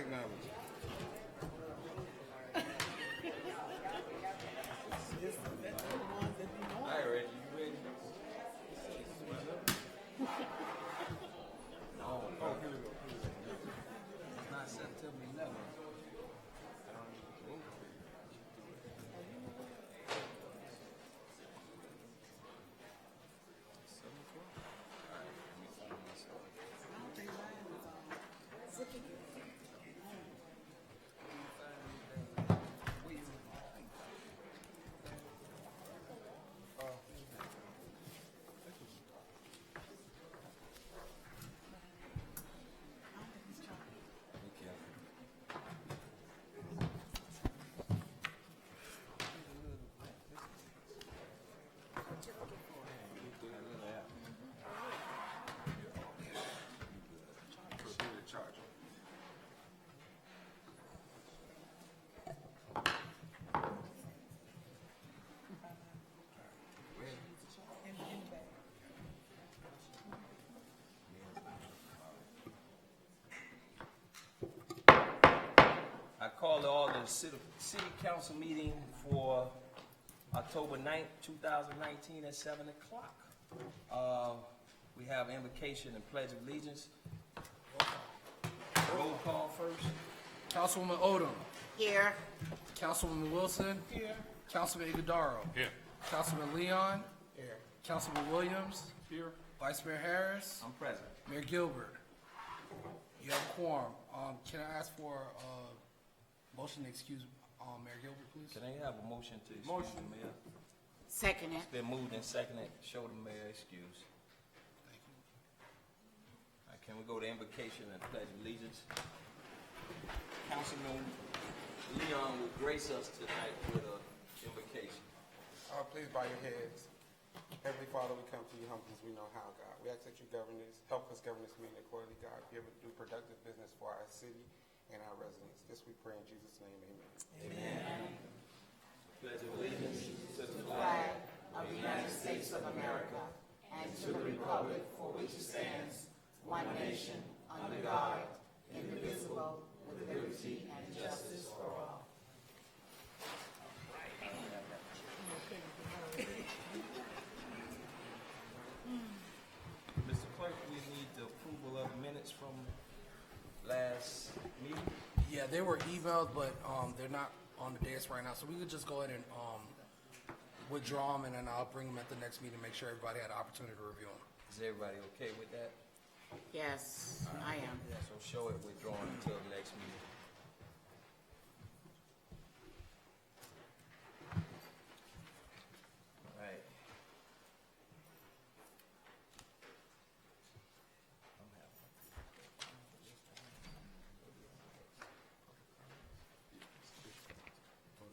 technology. All right, Reggie, you ready? No, Oh, here we go. it's not September 11th. I call the Alden City Council meeting for October 9th, 2019 at 7 o'clock. We have invocation and pledge of allegiance. Roll call first. Councilwoman Odom. Here. Councilwoman Wilson. Here. Councilman Iguodaro. Here. Councilman Leon. Here. Councilman Williams. Here. Vice Mayor Harris. I'm present. Mayor Gilbert. You have a quorum. Can I ask for a motion to excuse Mayor Gilbert, please? Can I have a motion to excuse the mayor? Second it. It's been moved and seconded. Show the mayor excuse. Thank you. All right, can we go to invocation and pledge of allegiance? Councilman Leon will grace us tonight with an invocation. Please bow your heads. Heavenly Father, we come to you humble as we know how, God. We ask that you help us govern this meeting accordingly, God. Be able to do productive business for our city and our residents. This we pray in Jesus' name, amen. Amen. Pledge of allegiance to the Flag of the United States of America and to the republic for which it stands, one nation, under God, indivisible, with liberty and justice for all. Mr. Clerk, we need the approval of minutes from last meeting. Yeah, they were emailed, but they're not on the dais right now, so we could just go ahead and withdraw them, and then I'll bring them at the next meeting, make sure everybody had an opportunity to review them. Is everybody okay with that? Yes, I am. So show it withdrawn until the next meeting. All right.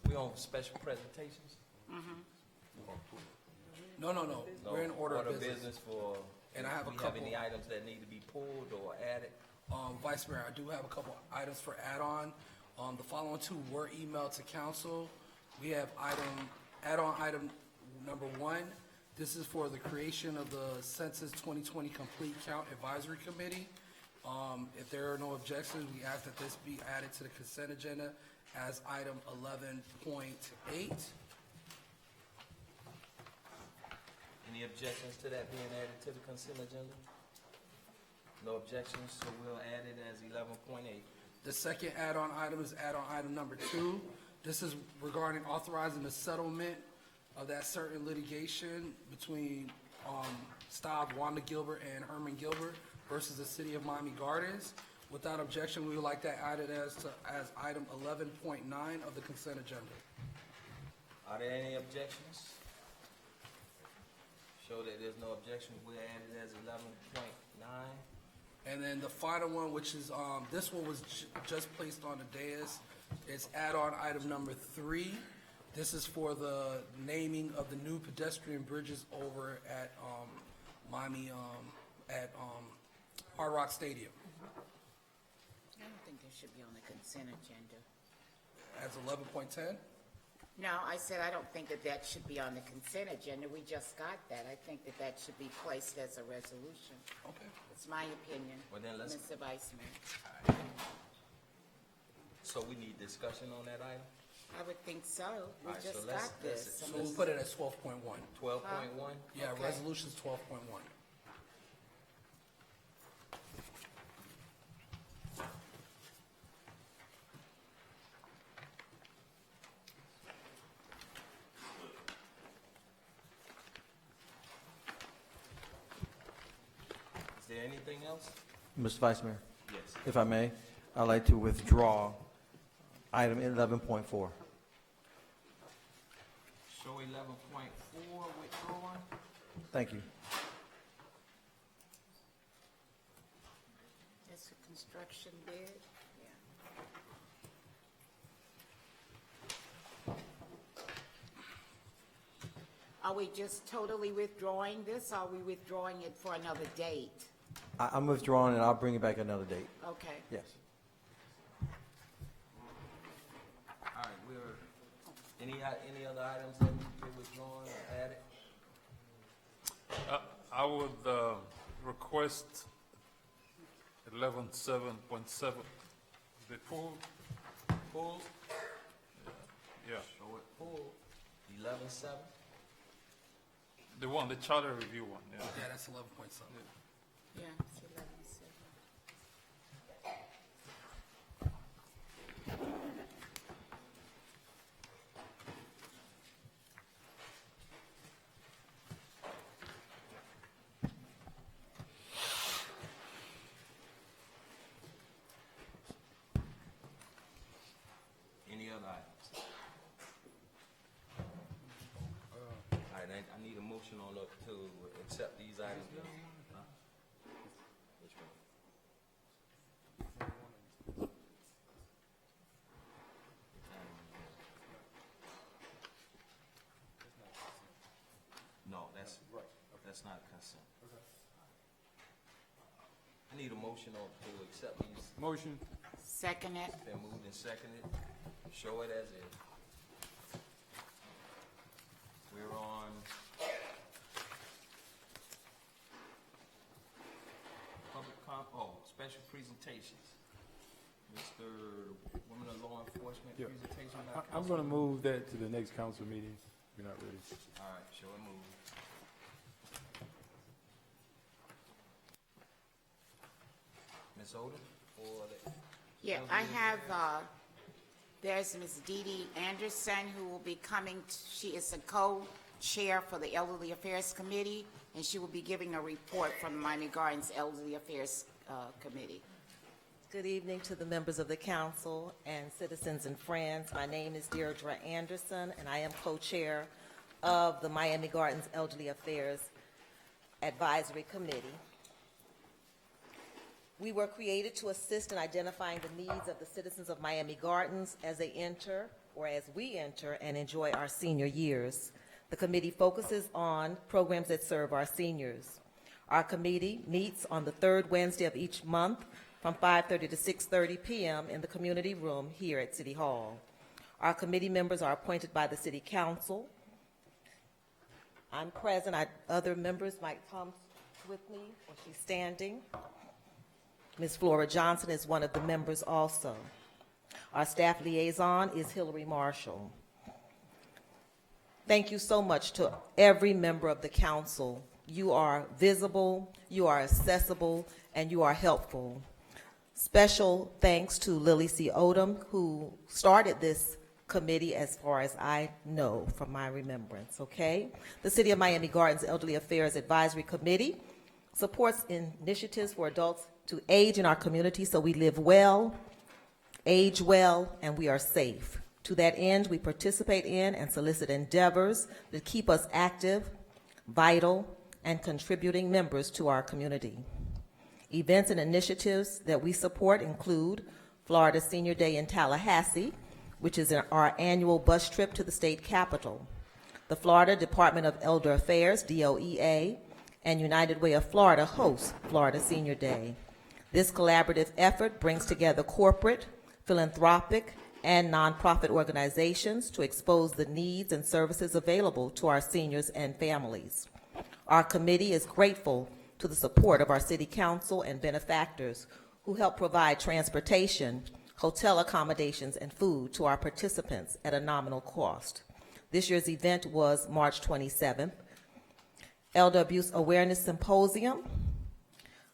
We on special presentations? No. No, We're in order of business. for, And I have a we couple. have any items that need to be pulled or added? Vice Mayor, I do have a couple items for add-on. The following two were emailed to council. We have add-on item number 1. This is for the creation of the Census 2020 Complete Count Advisory Committee. If there are no objections, we ask that this be added to the consent agenda as item 11.8. Any objections to that being added to the consent agenda? No objections, so we'll add it as 11.8. The second add-on item is add-on item number 2. This is regarding authorizing the settlement of that certain litigation between Staub Wanda Gilbert and Herman Gilbert versus the City of Miami Gardens. Without objection, we would like that added as item 11.9 of the consent agenda. Are there any objections? Show that there's no objection, we'll add it as 11.9. And then the final one, which is, this one was just placed on the dais, is add-on item number 3. This is for the naming of the new pedestrian bridges over at Miami, at Hard Rock Stadium. I don't think they should be on the consent agenda. As 11.10? No, I said I don't think that should be on the consent agenda. We just got that. I think that should be placed as a resolution. Okay. It's my opinion, Well, then let's- Mr. Vice Mayor. So we need discussion on that item? I would think so. We All right, so just let's- got this. So we'll put it at 12.1. 12.1? Yeah, Okay. resolution's 12.1. Is there anything else? Mr. Vice Mayor, Yes. if I may, I'd like to withdraw item 11.4. Show 11.4 withdrawn. Thank you. That's a construction bid, yeah. Are we just totally withdrawing this, or are we withdrawing it for another date? I'm withdrawing and I'll bring it back another date. Okay. Yes. All right, any other items that need to be withdrawn or added? I would request 11.7.7, the pool, Pull? yeah, Show it pull. 11.7? the charter review one, yeah. Yeah, that's 11.7. Yeah, it's 11.7. Any other items? All right, I need a motion on to accept these items. Huh? Which one? No, that's not consent. I need a motion on to accept these. Motion. Second it. Been moved and seconded. Show it as is. We're on special presentations. Mr. Women of Law Enforcement Yeah. presentation by I'm going to move that to the next council meeting. We're not ready. All right, show it move. Ms. Odom, for the. Yeah, I have, there's Ms. Dee Dee Anderson who will be coming, she is the co-chair for the Elderly Affairs Committee, and she will be giving a report from the Miami Gardens Elderly Affairs Committee. Good evening to the members of the council and citizens and friends. My name is Deirdre Anderson, and I am co-chair of the Miami Gardens Elderly Affairs Advisory Committee. We were created to assist in identifying the needs of the citizens of Miami Gardens as they enter, or as we enter and enjoy our senior years. The committee focuses on programs that serve our seniors. Our committee meets on the third Wednesday of each month from 5:30 to 6:30 p.m. in the community room here at City Hall. Our committee members are appointed by the City Council. I'm present. Other members might come with me, or she's standing. Ms. Flora Johnson is one of the members also. Our staff liaison is Hillary Marshall. Thank you so much to every member of the council. You are visible, you are accessible, and you are helpful. Special thanks to Lily C. Odom, who started this committee as far as I know from my remembrance, okay? The City of Miami Gardens Elderly Affairs Advisory Committee supports initiatives for adults to age in our community so we live well, age well, and we are safe. To that end, we participate in and solicit endeavors that keep us active, vital, and contributing members to our community. Events and initiatives that we support include Florida Senior Day in Tallahassee, which is our annual bus trip to the state capitol, the Florida Department of Elder Affairs, DOEA, and United Way of Florida hosts Florida Senior Day. This collaborative effort brings together corporate, philanthropic, and nonprofit organizations to expose the needs and services available to our seniors and families. Our committee is grateful to the support of our City Council and benefactors who help provide transportation, hotel accommodations, and food to our participants at a nominal cost. This year's event was March 27th. Elder Abuse Awareness Symposium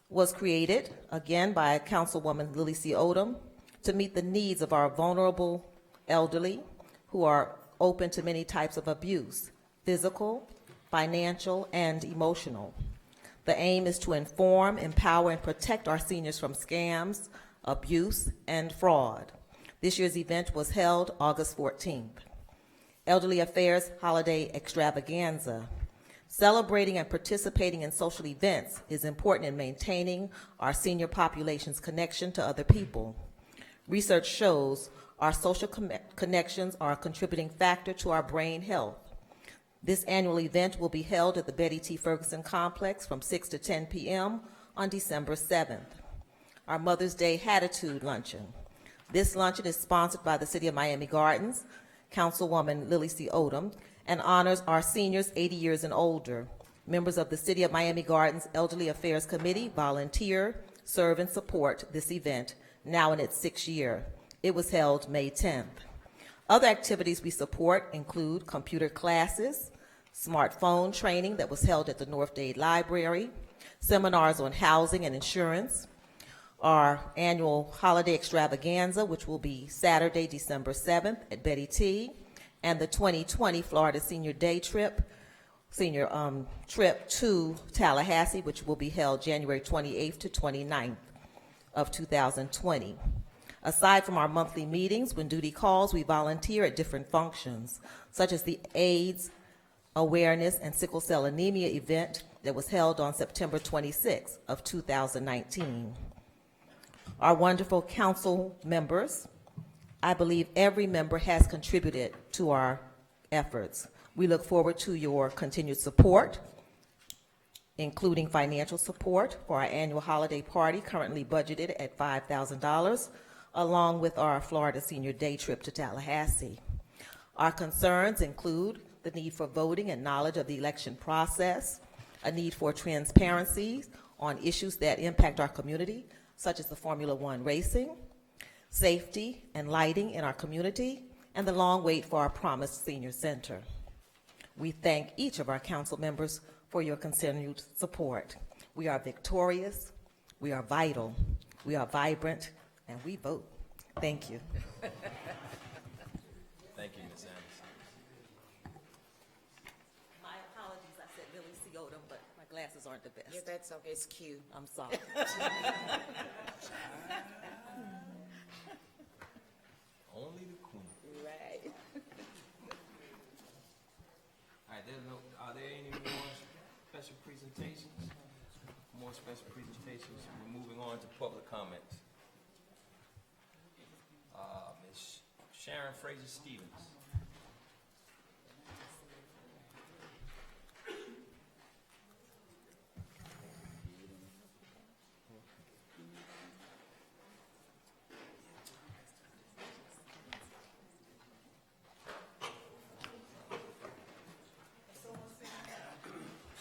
was created, again, by Councilwoman Lily C. Odom to meet the needs of our vulnerable elderly who are open to many types of abuse, physical, financial, and emotional. The aim is to inform, empower, and protect our seniors from scams, abuse, and fraud. This year's event was held August 14th. Elderly Affairs Holiday Extravaganza. Celebrating and participating in social events is important in maintaining our senior population's connection to other people. Research shows our social connections are a contributing factor to our brain health. This annual event will be held at the Betty T. Ferguson Complex from 6 to 10 p.m. on December 7th. Our Mother's Day Hatitude Luncheon. This luncheon is sponsored by the City of Miami Gardens, Councilwoman Lily C. Odom, and honors our seniors 80 years and older. Members of the City of Miami Gardens Elderly Affairs Committee volunteer, serve, and support this event, now in its 6th year. It was held May 10th. Other activities we support include computer classes, smartphone training that was held at the North Dade Library, seminars on housing and insurance, our annual holiday extravaganza, which will be Saturday, December 7th at Betty T, and the 2020 Florida Senior Day Trip, trip to Tallahassee, which will be held January 28th to 29th of 2020. Aside from our monthly meetings, when duty calls, we volunteer at different functions, such as the AIDS Awareness and Sickle Cell Anemia event that was held on September 26th of 2019. Our wonderful council members, I believe every member has contributed to our efforts. We look forward to your continued support, including financial support for our annual holiday party, currently budgeted at $5,000, along with our Florida Senior Day trip to Tallahassee. Our concerns include the need for voting and knowledge of the election process, a need for transparency on issues that impact our community, such as the Formula One racing, safety and lighting in our community, and the long wait for our promised senior center. We thank each of our council members for your continued support. We are victorious, we are vital, we are vibrant, and we vote. Thank you. Thank you, Ms. Anderson. My apologies, I said Lily C. Odom, but my glasses aren't the best. Yeah, that's okay, it's cute. I'm sorry. Only the queen. Right. All right, are there any more special presentations? More special presentations? We're moving on to public comment. Ms. Sharon Fraser Stevens.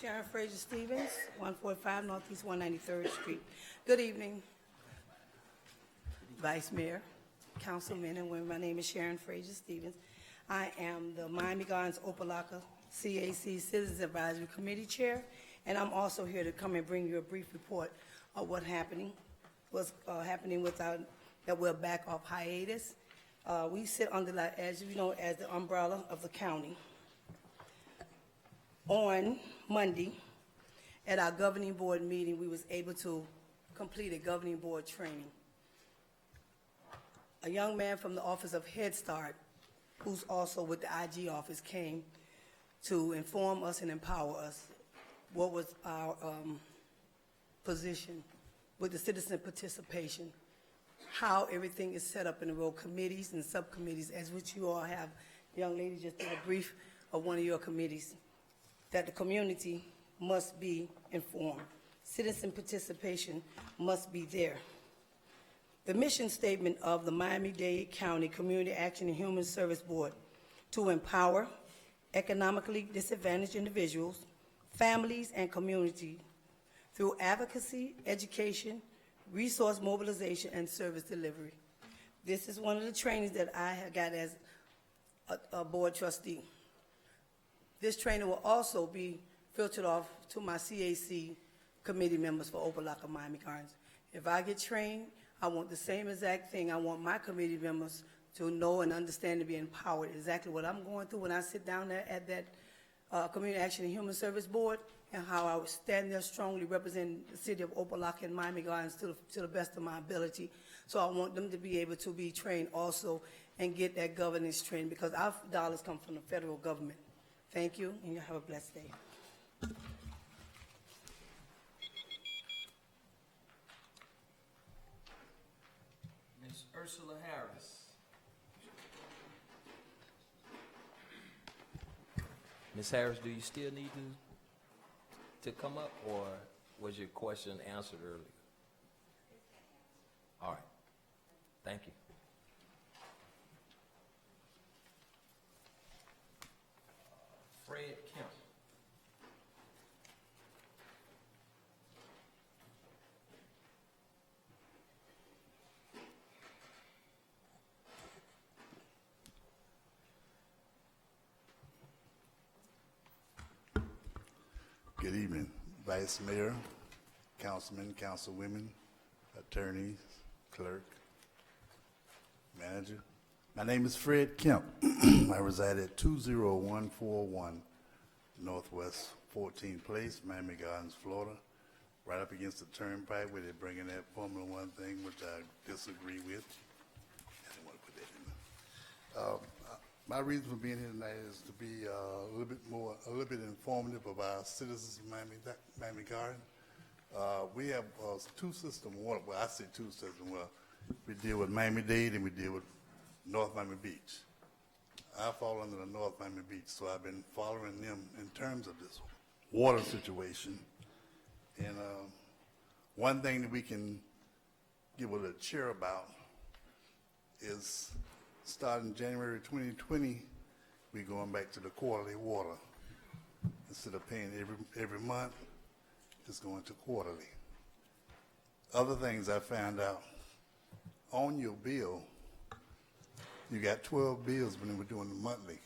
Sharon Fraser Stevens, 145 Northeast 193rd Street. Good evening, Vice Mayor, Councilmen and women. My name is Sharon Fraser Stevens. I am the Miami Gardens Opelika CAC Citizens Advisory Committee Chair, and I'm also here to come and bring you a brief report of what's happening with that we're back off hiatus. We sit under, as you know, as the umbrella of the county. On Monday, at our governing board meeting, we was able to complete a governing board training. A young man from the Office of Head Start, who's also with the IG office, came to inform us and empower us what was our position with the citizen participation, how everything is set up in the role committees and subcommittees, as which you all have. The young lady just did a brief of one of your committees, that the community must be informed. Citizen participation must be there. The mission statement of the Miami-Dade County Community Action and Human Service Board: to empower economically disadvantaged individuals, families, and community through advocacy, education, resource mobilization, and service delivery. This is one of the trainings that I have got as a board trustee. This training will also be filtered off to my CAC committee members for Opelika Miami Gardens. If I get trained, I want the same exact thing. I want my committee members to know and understand and be empowered. Exactly what I'm going through when I sit down there at that Community Action and Human Service Board, and how I would stand there strongly representing the city of Opelika and Miami Gardens to the best of my ability. So I want them to be able to be trained also and get that governance training, because our dollars come from the federal government. Thank you, and you have a blessed day. Ms. Ursula Harris. Ms. Harris, do you still need to come up, or was your question answered earlier? All right. Thank you. Fred Kemp. Good evening, Vice Mayor, Councilmen, Councilwomen, attorneys, clerk, manager. My name is Fred Kemp. I reside at 20141 Northwest 14th Place, Miami Gardens, Florida, right up against the turnpike where they're bringing that Formula One thing, which I disagree with. I didn't want to put that in there. My reason for being here tonight is to be a little bit informative of our citizens of Miami Garden. We have two-system water. Well, I say two-system. Well, we deal with Miami-Dade and we deal with North Miami Beach. I fall under the North Miami Beach, so I've been following them in terms of this water situation. And one thing that we can give a little cheer about is starting January 2020, we're going back to the quarterly water. Instead of paying every month, it's going to quarterly. Other things I found out, on your bill, you got 12 bills when they were doing the monthly.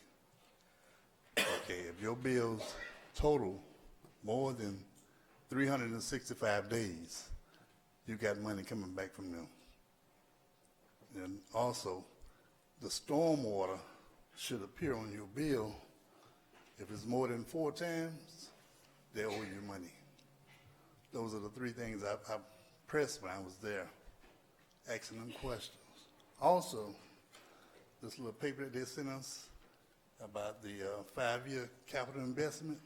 Okay, if your bills total more than 365 days, you got money coming back from them. And also, the storm water should appear on your bill. If it's more than 4 times, they owe you money. Those are the three things I pressed when I was there, asking them questions. Also, this little paper that they sent us about the 5-year capital investment,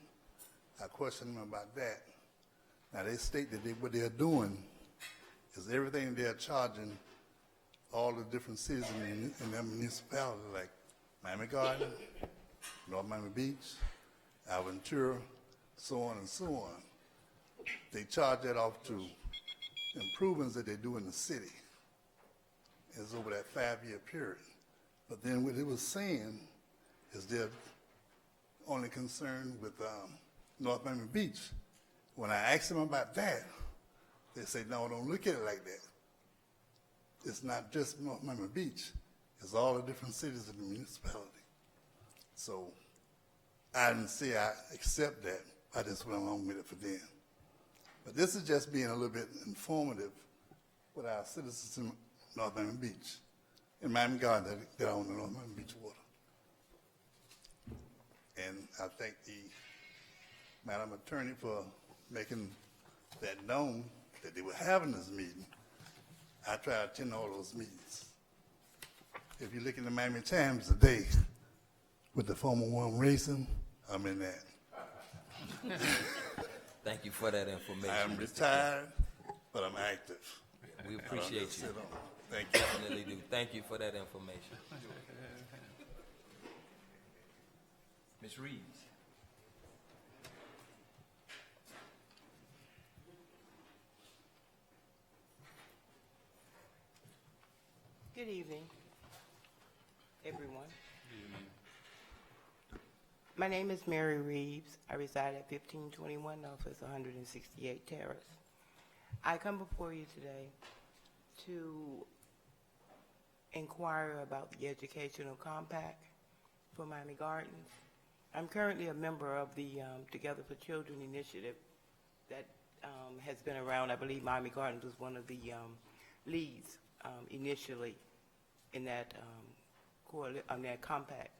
I questioned them about that. Now, they state that what they're doing is everything they're charging all the different cities in their municipality, like Miami Garden, North Miami Beach, Aventura, so on and so on. They charge that off to improvements that they do in the city. It's over that 5-year period. But then what it was saying is they're only concerned with North Miami Beach. When I asked them about that, they say, no, don't look at it like that. It's not just North Miami Beach. It's all the different cities in the municipality. So I didn't say I accept that. I just went along with it for them. But this is just being a little bit informative with our citizens in North Miami Beach, in Miami Garden that own the North Miami Beach water. And I thank the Madam Attorney for making that known that they were having this meeting. I try to attend all those meetings. If you look in the Miami Times today with the Formula One racing, I'm in that. Thank you for that information. I am Mr. retired, but I'm active. Kemp. We appreciate you. Sit on. Thank you. Definitely do. Thank you for that information. Ms. Reeves. Good evening, everyone. My name is Mary Reeves. I reside at 1521 Northwest 168 Terrace. I come before you today to inquire about the educational compact for Miami Gardens. I'm currently a member of the Together for Children initiative that has been around. I believe Miami Gardens was one of the leads initially in that that compact.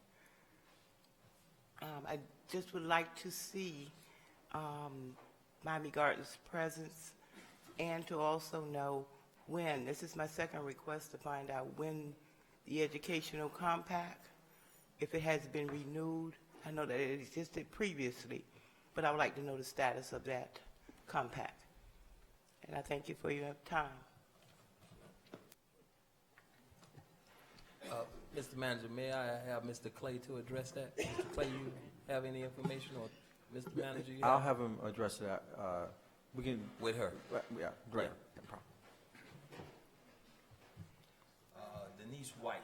I just would like to see Miami Gardens' presence and to also know when, this is my second request to find out when the educational compact, if it has been renewed. I know that it existed previously, but I would like to know the status of that compact. And I thank you for your time. Mr. Manager, may I have Mr. Clay to address that? Mr. Clay, you have any information, or Mr. Manager, you I'll have? have him address that. We can, With her. yeah, great. Yeah. No problem. Denise White.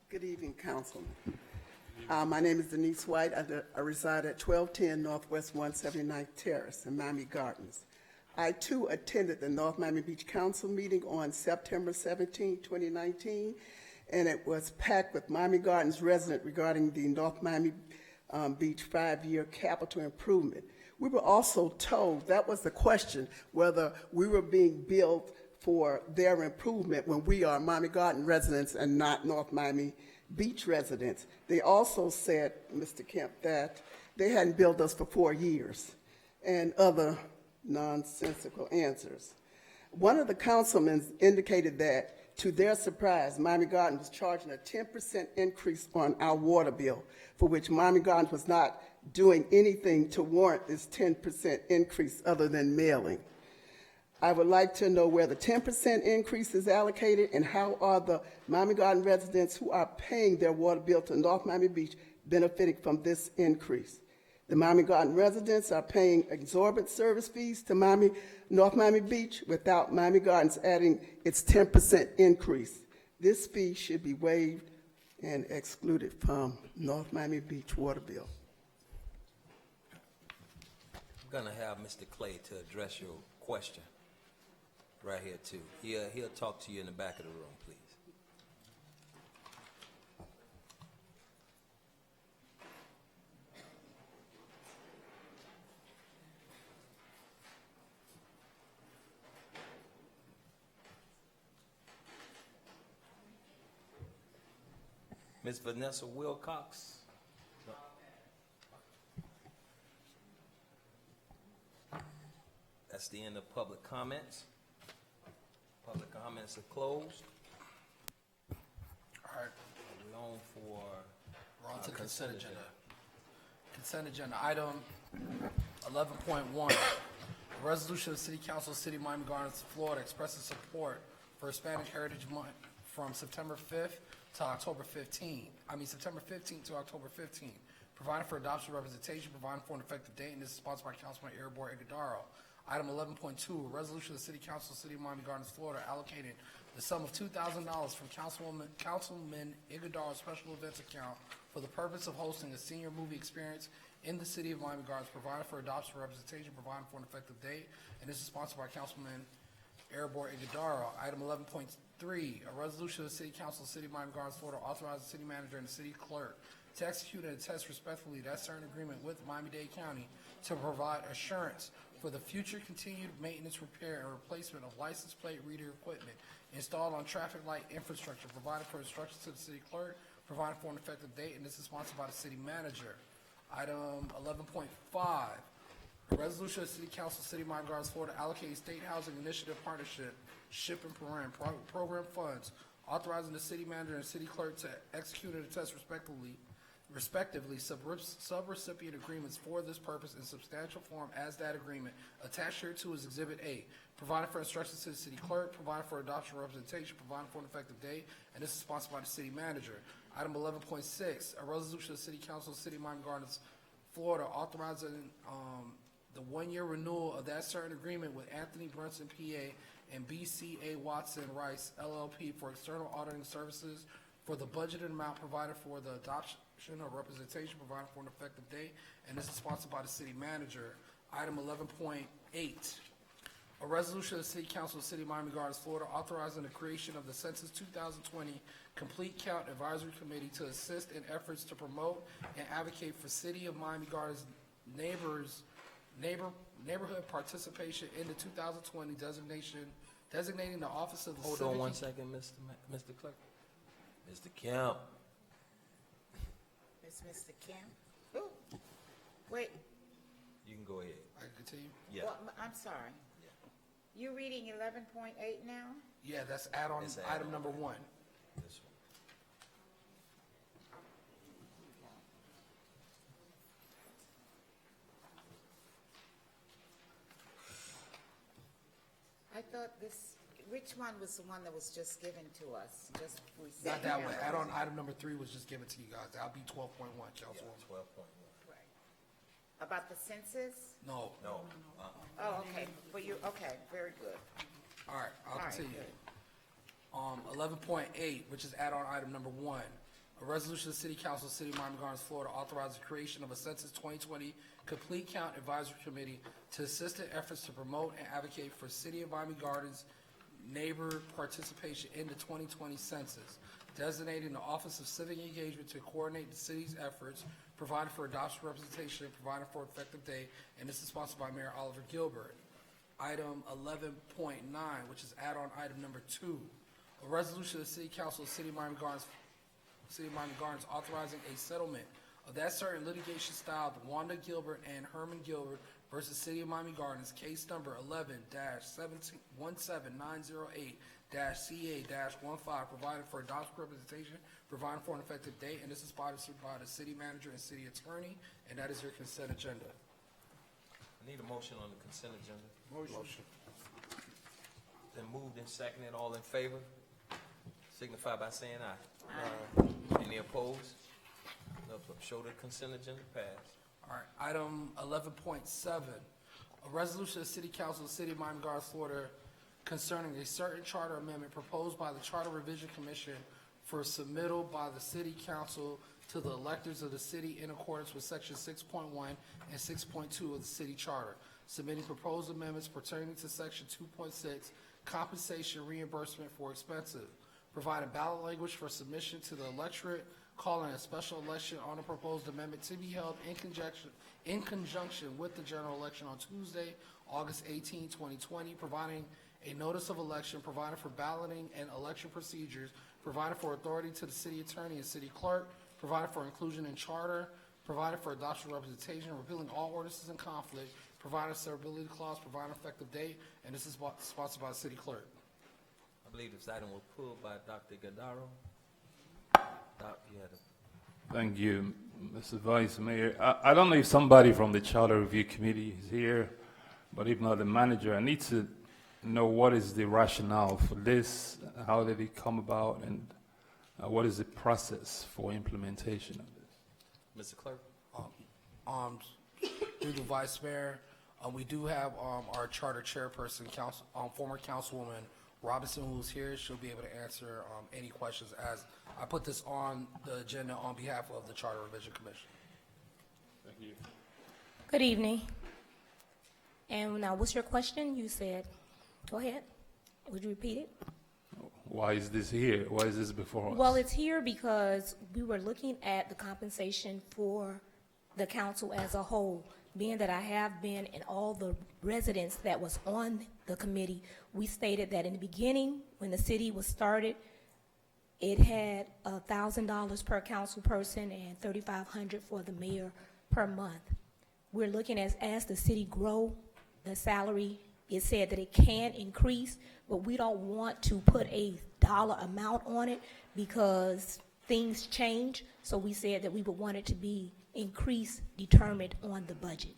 Good evening, Councilman. My name is Denise White. I reside at 1210 Northwest 179th Terrace in Miami Gardens. I, too, attended the North Miami Beach Council meeting on September 17, 2019, and it was packed with Miami Gardens residents regarding the North Miami Beach 5-year capital improvement. We were also told, that was the question, whether we were being billed for their improvement when we are Miami Garden residents and not North Miami Beach residents. They also said, Mr. Kemp, that they hadn't billed us for 4 years, and other nonsensical answers. One of the councilmen indicated that, to their surprise, Miami Garden was charging a 10% increase on our water bill, for which Miami Garden was not doing anything to warrant this 10% increase other than mailing. I would like to know where the 10% increase is allocated and how are the Miami Garden residents who are paying their water bill to North Miami Beach benefiting from this increase. The Miami Garden residents are paying exorbitant service fees to North Miami Beach without Miami Gardens adding its 10% increase. This fee should be waived and excluded from North Miami Beach water bill. I'm gonna have Mr. Clay to address your question right here too. He'll talk to you in the back of the room, please. Ms. Vanessa Wilcox. That's the end of public comments. Public comments are closed. All right, We're on for we're on to consent agenda. Consent agenda, item 11.1. A resolution of the City Council of the City of Miami Gardens, Florida, expressing support for Hispanic Heritage Month from September 5th to October 15th. September 15th to October 15th. Providing for adoption representation, providing for an effective date, and this is sponsored by Councilman Airborne Iguodaro. Item 11.2, a resolution of the City Council of the City of Miami Gardens, Florida, allocating the sum of $2,000 from Councilman Iguodaro's special events account for the purpose of hosting a senior movie experience in the City of Miami Gardens, providing for adoption representation, providing for an effective date, and this is sponsored by Councilman Airborne Iguodaro. Item 11.3, a resolution of the City Council of the City of Miami Gardens, Florida, authorizing the city manager and the city clerk to execute and attest respectfully that certain agreement with Miami-Dade County to provide assurance for the future continued maintenance, repair, and replacement of license plate reader equipment installed on traffic light infrastructure, provided for instructions to the city clerk, provided for an effective date, and this is sponsored by the city manager. Item 11.5, a resolution of the City Council of the City of Miami Gardens, Florida, allocating State Housing Initiative Partnership, SHIP and program funds, authorizing the city manager and city clerk to execute and attest respectively subrecipient agreements for this purpose in substantial form as that agreement attached here to is Exhibit A, providing for instructions to the city clerk, providing for adoption representation, providing for an effective date, and this is sponsored by the city manager. Item 11.6, a resolution of the City Council of the City of Miami Gardens, Florida, authorizing the one-year renewal of that certain agreement with Anthony Brunson, PA, and BCA Watson Rice, LLP, for external auditing services for the budgeted amount provided for the adoption or representation provided for an effective date, and this is sponsored by the city manager. Item 11.8, a resolution of the City Council of the City of Miami Gardens, Florida, authorizing the creation of the Census 2020 Complete Count Advisory Committee to assist in efforts to promote and advocate for City of Miami Gardens neighborhood participation in the 2020 designating the office of the Hold civic. on one second, Mr. Clerk. Mr. Kemp. It's Mr. Kemp. Ooh, wait, You can go ahead. I can continue? Yeah. well, I'm sorry. You reading 11.8 now? Yeah, that's add-on, It's item add-on. number 1. This one. I thought this, which one was the one that was just given to us? Just we Not sat that down. one. Add-on item number 3 was just given to you guys. That'll be 12.1, Yeah, Councilwoman. 12.1. Right. About the census? No. No. Oh, okay, but you, okay, very good. All right, I'll All right, continue. good. 11.8, which is add-on item number 1, a resolution of the City Council, City of Miami Gardens, Florida, authorizing the creation of a Census 2020 Complete Count Advisory Committee to assist in efforts to promote and advocate for City of Miami Gardens neighbor participation in the 2020 census, designating the Office of Civic Engagement to coordinate the city's efforts, providing for adoption representation, and providing for effective date, and this is sponsored by Mayor Oliver Gilbert. Item 11.9, which is add-on item number 2, a resolution of the City Council of the City of Miami Gardens, authorizing a settlement of that certain litigation styled Wanda Gilbert and Herman Gilbert versus City of Miami Gardens, case number 11-17908-CA-15, providing for adoption representation, providing for an effective date, and this is sponsored by the city manager and city attorney, and that is your consent agenda. I need a motion on the consent agenda. Motion. Then moved and seconded. All in favor? Signify by saying aye. Any opposed? Show the consent agenda passed. All right, item 11.7, a resolution of the City Council of the City of Miami Gardens, Florida, concerning a certain charter amendment proposed by the Charter Revision Commission for submittal by the City Council to the electors of the city in accordance with Section 6.1 and 6.2 of the City Charter, submitting proposed amendments pertaining to Section 2.6, compensation reimbursement for expenses, providing ballot language for submission to the electorate, calling a special election on a proposed amendment to be held in conjunction with the general election on Tuesday, August 18, 2020, providing a notice of election, providing for balloting and election procedures, providing for authority to the city attorney and city clerk, providing for inclusion in charter, providing for adoption representation, repealing all ordinances in conflict, providing a severability clause, providing effective date, and this is sponsored by the city clerk. I believe this item was pulled by Dr. Gadaro. Thank you, Mr. Vice Mayor. I don't know if somebody from the Charter Review Committee is here, but if not the manager, I need to know what is the rationale for this, how did it come about, and what is the process for implementation of this? Mr. Clerk? Through the Vice Mayor, we do have our charter chairperson, former Councilwoman Robinson, who's here. She'll be able to answer any questions as I put this on the agenda on behalf of the Charter Revision Commission. Thank you. Good evening. And now, what's your question? You said, go ahead. Would you repeat it? Why is this here? Why is this before us? Well, it's here because we were looking at the compensation for the council as a whole. Being that I have been and all the residents that was on the committee, we stated that in the beginning, when the city was started, it had $1,000 per council person and $3,500 for the mayor per month. We're looking as the city grow, the salary, it said that it can increase, but we don't want to put a dollar amount on it because things change. So we said that we would want it to be increased, determined on the budget.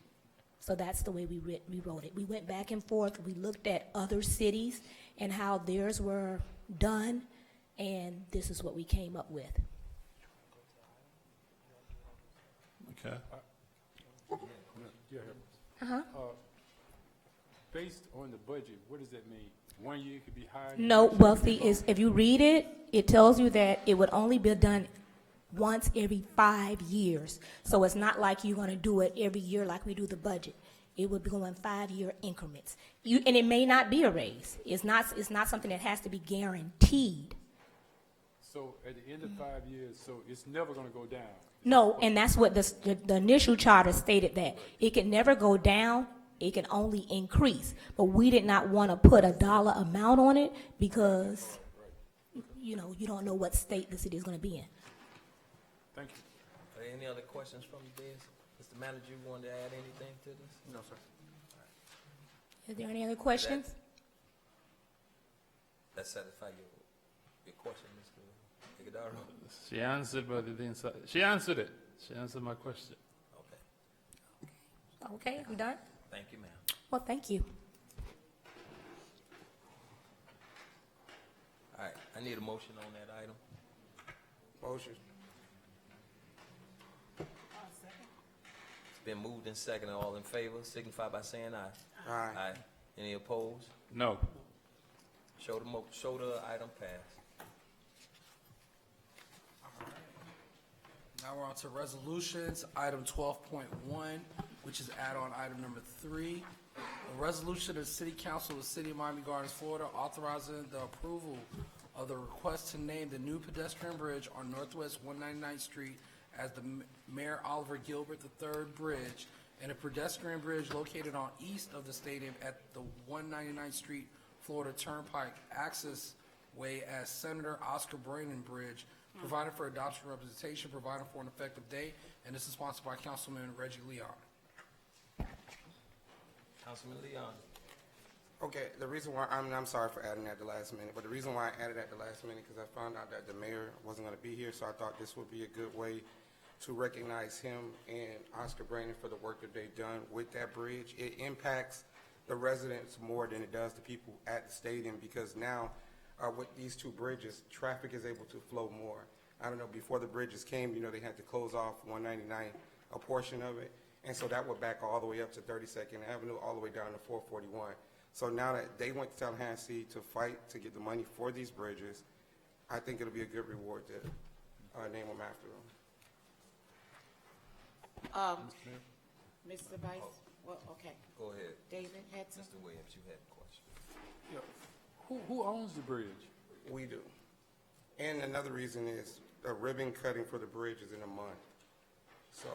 So that's the way we wrote it. We went back and forth. We looked at other cities and how theirs were done, and this is what we came up with. Okay. Yeah. Based on the budget, what does that mean? 1 year could be higher? No, well, see, if you read it, it tells you that it would only be done once every 5 years. So it's not like you're gonna do it every year like we do the budget. It would be going 5-year increments. And it may not be a raise. It's not something that has to be guaranteed. So at the end of 5 years, so it's never gonna go down? No, and that's what the initial charter stated, that it can never go down, it can only increase. But we did not want to put a dollar amount on it because, you know, you don't know what state the city is going to be in. Thank you. Are there any other questions from you, Des? Mr. Manager, you want to add anything to this? No, sir. Is there any other questions? That satisfy your question, Mr. Iguodaro? She answered, but it didn't. She answered it. She answered my question. Okay. Okay, I'm done. Thank you, ma'am. Well, thank you. All right, I need a motion on that item. Motion. It's been moved and seconded. All in favor, signify by saying aye. Aye. Aye. Any opposed? No. Show the item passed. Now we're on to resolutions, item 12.1, which is add-on item number 3. A resolution of the City Council of the City of Miami Gardens, Florida, authorizing the approval of the request to name the new pedestrian bridge on Northwest 199th Street as the Mayor Oliver Gilbert III Bridge, and a pedestrian bridge located on east of the stadium at the 199th Street, Florida Turnpike Access Way as Senator Oscar Brannon Bridge, provided for adoption representation, providing for an effective date, and this is sponsored by Councilman Reggie Leon. Councilman Leon. Okay, the reason why, I'm sorry for adding that at the last minute, but the reason why I added at the last minute, because I found out that the mayor wasn't going to be here, so I thought this would be a good way to recognize him and Oscar Brandon for the work that they've done with that bridge. It impacts the residents more than it does the people at the stadium, because now with these two bridges, traffic is able to flow more. I don't know, before the bridges came, you know, they had to close off 199, a portion of it, and so that would back all the way up to 32nd Avenue, all the way down to 441. So now that they went to Tallahassee to fight to get the money for these bridges, I think it'll be a good reward to name them after them. Mr. Vice, well, okay. Go ahead. David had some. Mr. Williams, you had a question. Yeah. Who owns the bridge? We do. And another reason is a ribbon cutting for the bridge is in a month. So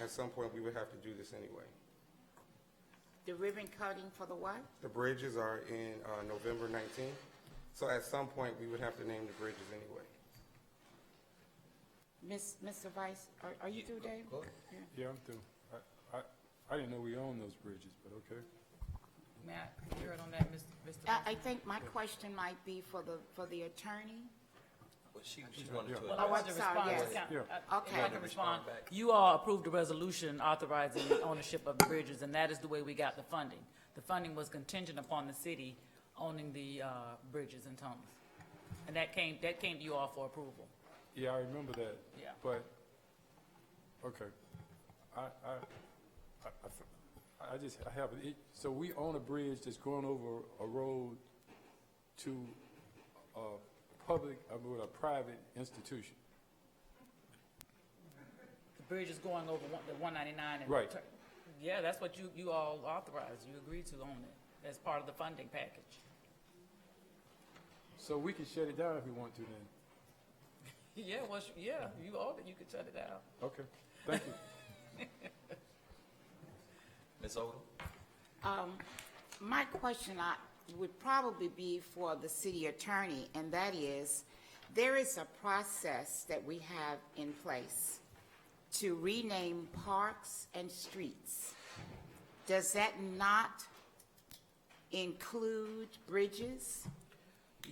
at some point, we would have to do this anyway. The ribbon cutting for the what? The bridges are in November 19th. So at some point, we would have to name the bridges anyway. Mr. Vice, are you through, Dave? Go ahead. Yeah, I'm through. I didn't know we owned those bridges, but okay. May I hear it on that, Mr. I think my question might be for the attorney. Well, she wanted to. Well, I wanted to sorry, respond. yes. Yeah. Okay. If I can respond. You all approved a resolution authorizing ownership of the bridges, and that is the way we got the funding. The funding was contingent upon the city owning the bridges and tunnels. And that came to you all for approval. Yeah, I remember that. Yeah. But, okay. I have it. So we own a bridge that's going over a road to a private institution. The bridge is going over the 199. And Right. Yeah, that's what you all authorized. You agreed to own it as part of the funding package. So we can shut it down if we want to then. Yeah, well, yeah, you own it. You could shut it down. Okay, thank you. Ms. Odom? My question would probably be for the city attorney, and that is, there is a process that we have in place to rename parks and streets. Does that not include bridges?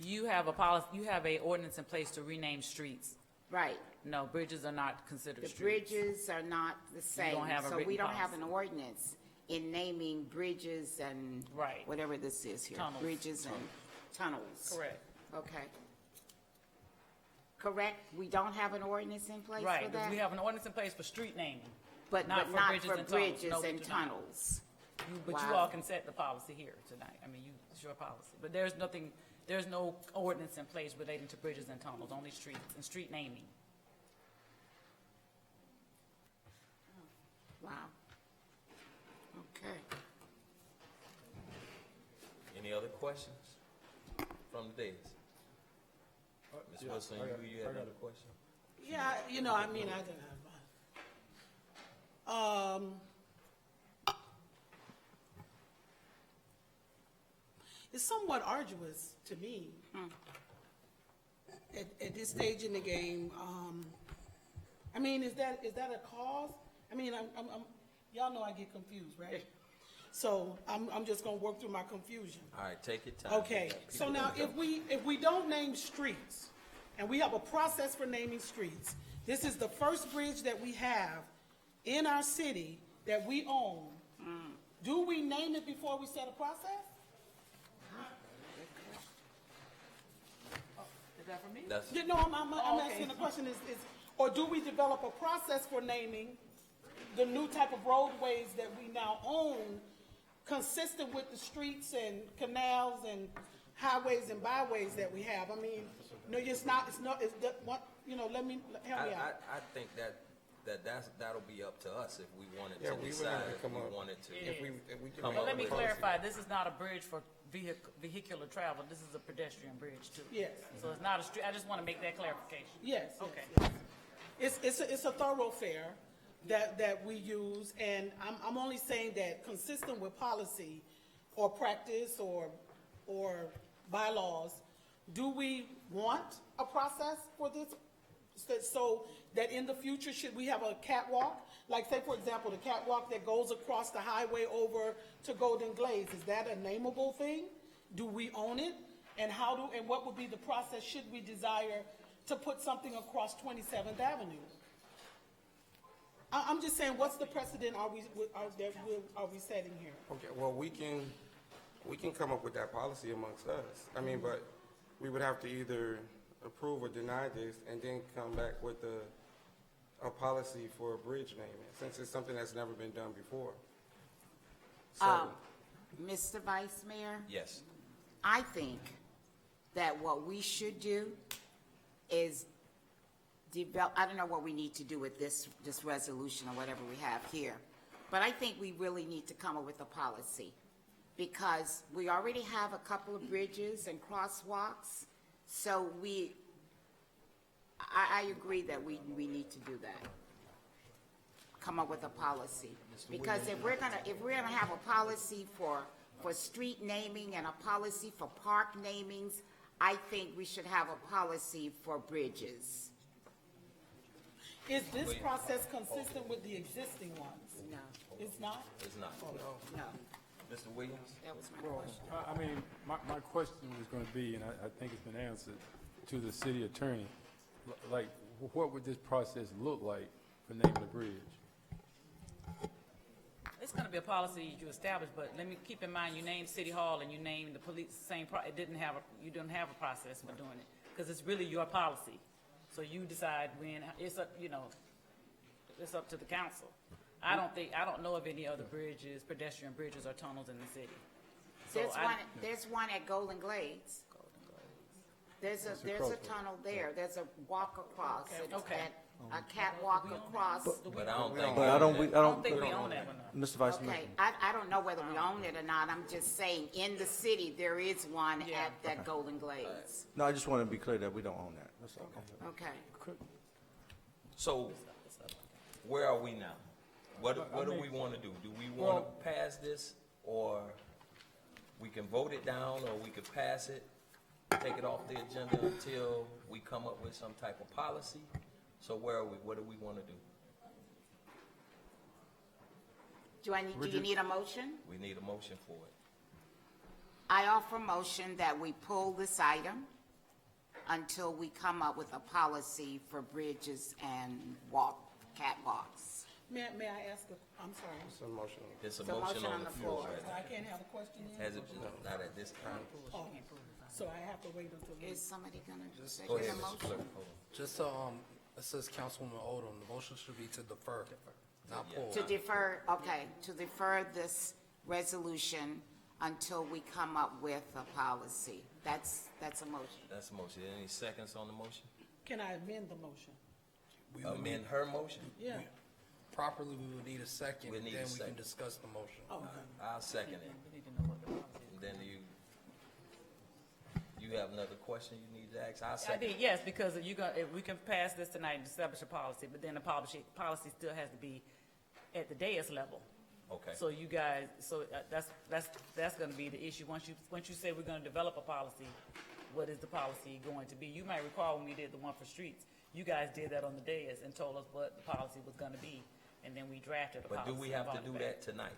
You have a policy. You have a ordinance in place to rename streets. Right. No, bridges are not considered The streets. bridges are not the same. don't have a So written we don't have an policy. ordinance in naming bridges and Right. whatever this is here. Tunnels. Bridges and tunnels. Correct. Okay. Correct? We don't have an ordinance in place for Right. that? We have an ordinance in place for street naming. But not not for for bridges and tunnels. bridges No, we and do not. tunnels. But you Wow. all can set the policy here tonight. I mean, it's your policy. But there's nothing, there's no ordinance in place relating to bridges and tunnels, only streets and street naming. Wow. Okay. Any other questions from the dais? Ms. Wilson, you had another question? Yeah, you know, I mean, I didn't have mine. It's somewhat arduous to me at this stage in the game. I mean, is that a cause? I mean, y'all know I get confused, right? So I'm just gonna work through my confusion. All right, take your time. Okay, so now if we don't name streets, and we have a process for naming streets, this is the first bridge that we have in our city that we own. Do we name it before we set a process? Is that for me? Yeah, no, I'm asking the question is, or do we develop a process for naming the new type of roadways that we now own, consistent with the streets and canals and highways and byways that we have? I mean, no, it's that, what, you know, help me out. I think that'll be up to us if we wanted Yeah, to we would decide have to if come we up. wanted to. If we can Come make up Let me with- clarify, this is not a bridge for vehicular travel, this is a pedestrian bridge too. Yes. So it's not a street, I just want to make that clarification. Yes. Okay. Yes. It's a thoroughfare that we use, and I'm only saying that consistent with policy or practice or bylaws, do we want a process for this? So that in the future, should we have a catwalk? Like, say, for example, the catwalk that goes across the highway over to Golden Glades, is that a nameable thing? Do we own it? And what would be the process should we desire to put something across 27th Avenue? I'm just saying, what's the precedent are we setting here? Okay, well, we can come up with that policy amongst us. I mean, but we would have to either approve or deny this and then come back with a policy for a bridge naming, since it's something that's never been done before. So, Mr. Vice Mayor, Yes. I think that what we should do is develop, I don't know what we need to do with this resolution or whatever we have here, but I think we really need to come up with a policy, because we already have a couple of bridges and crosswalks, so I agree that we need to do that. Come up with a policy, because if we're gonna have a policy for street naming and a policy for park namings, I think we should have a policy for bridges. Is this process consistent with the existing ones? No, It's not? It's not. no, Mr. Williams? that was my Well, question. I mean, my question was going to be, and I think it's been answered, to the city attorney, like, what would this process look like for naming a bridge? It's going to be a policy you establish, but let me keep in mind, you named City Hall and you named the police, you didn't have a process for doing it, because it's really your policy. So you decide when, it's up, it's up to the council. I don't know of any other bridges, pedestrian bridges or tunnels in the city. So There's one at Golden Glades. There's a tunnel there, there's a walk across, Okay. a catwalk across. But I don't think. But I don't think we own that one. Mr. Vice Mayor. Okay, I don't know whether we own it or not, I'm just saying, in the city, there is one at that Golden Glades. No, I just want to be clear that we don't own that. That's all. Okay. So, where are we now? What do we want to do? Do we want to pass this, or we can vote it down, or we could pass it, take it off the agenda until we come up with some type of policy? So where are we? What do we want to do? Do you need a motion? We need a motion for it. I offer motion that we pull this item until we come up with a policy for bridges and catwalks. May I ask I'm sorry. it's a motion. It's a It's a motion on the floor. I can't have a question then? Has it, not at this time. Oh, so I have to wait until. Is somebody gonna Go second ahead, the Mr. Clerk. motion? Hold on. Just, it says Councilwoman Odom, the motion should be to defer, not pull. To defer, okay, to defer this resolution until we come up with a policy. That's a motion. That's a motion. Any seconds on the motion? Can I amend the motion? Amend her motion? Yeah. Properly, we would need a second, We and need a then we can second. discuss the motion. I'll second it. And then you have another question you need to ask? I'll I second. did, yes, because if we can pass this tonight and establish a policy, but then the policy still has to be at the dais level. Okay. So you guys, that's gonna be the issue. Once you say we're gonna develop a policy, what is the policy going to be? You might recall when we did the one for streets, you guys did that on the dais and told us what the policy was gonna be, and then we drafted a policy. But do we have to and do brought it that back. tonight?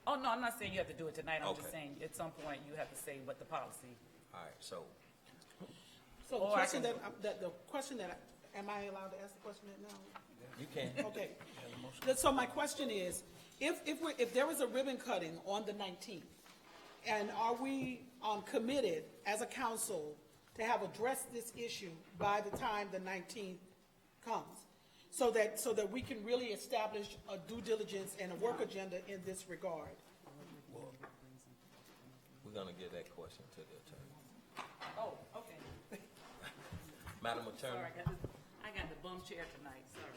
Oh, no, I'm not saying you have to do it tonight. I'm just Okay. saying at some point you have to say what the policy. All right, so So the Or I question can- am I allowed to ask the question now? you can. Okay. So my question is, if there is a ribbon cutting on the 19th, and are we committed as a council to have addressed this issue by the time the 19th comes? So that we can really establish a due diligence and a work agenda in this regard? We're gonna give that question to the attorney. Oh, okay. Madam Attorney? Sorry, I got the bum chair tonight, sorry.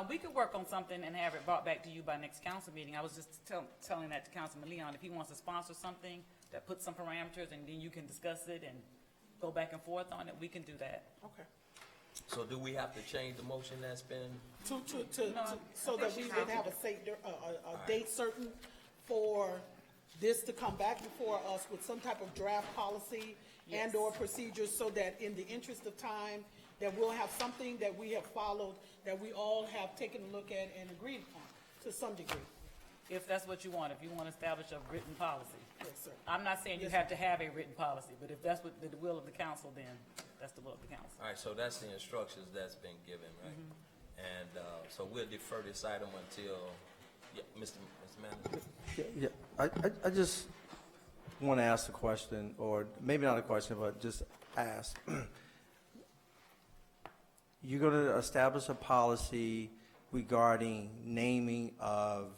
We could work on something and have it brought back to you by next council meeting. I was just telling that to Councilman Leon, if he wants to sponsor something that puts some parameters and then you can discuss it and go back and forth on it, we can do that. Okay. So do we have to change the motion that's been, So I that think we she would has have a date certain for this to come back before us with some type of draft policy and/or procedures, so that in the interest of time, that we'll have something that we have followed, that we all have taken a look at and agreed upon to some degree. If that's what you want, if you want to establish a written policy. Yes, sir. I'm not saying you have to have a written policy, but if that's what the will of the council, then that's the will of the council. all right, so that's the instructions that's been given, right? And, so we'll defer this item until, yeah, Mr. Manager? I just want to ask a question, or maybe not a question, but just ask. You're going to establish a policy regarding naming of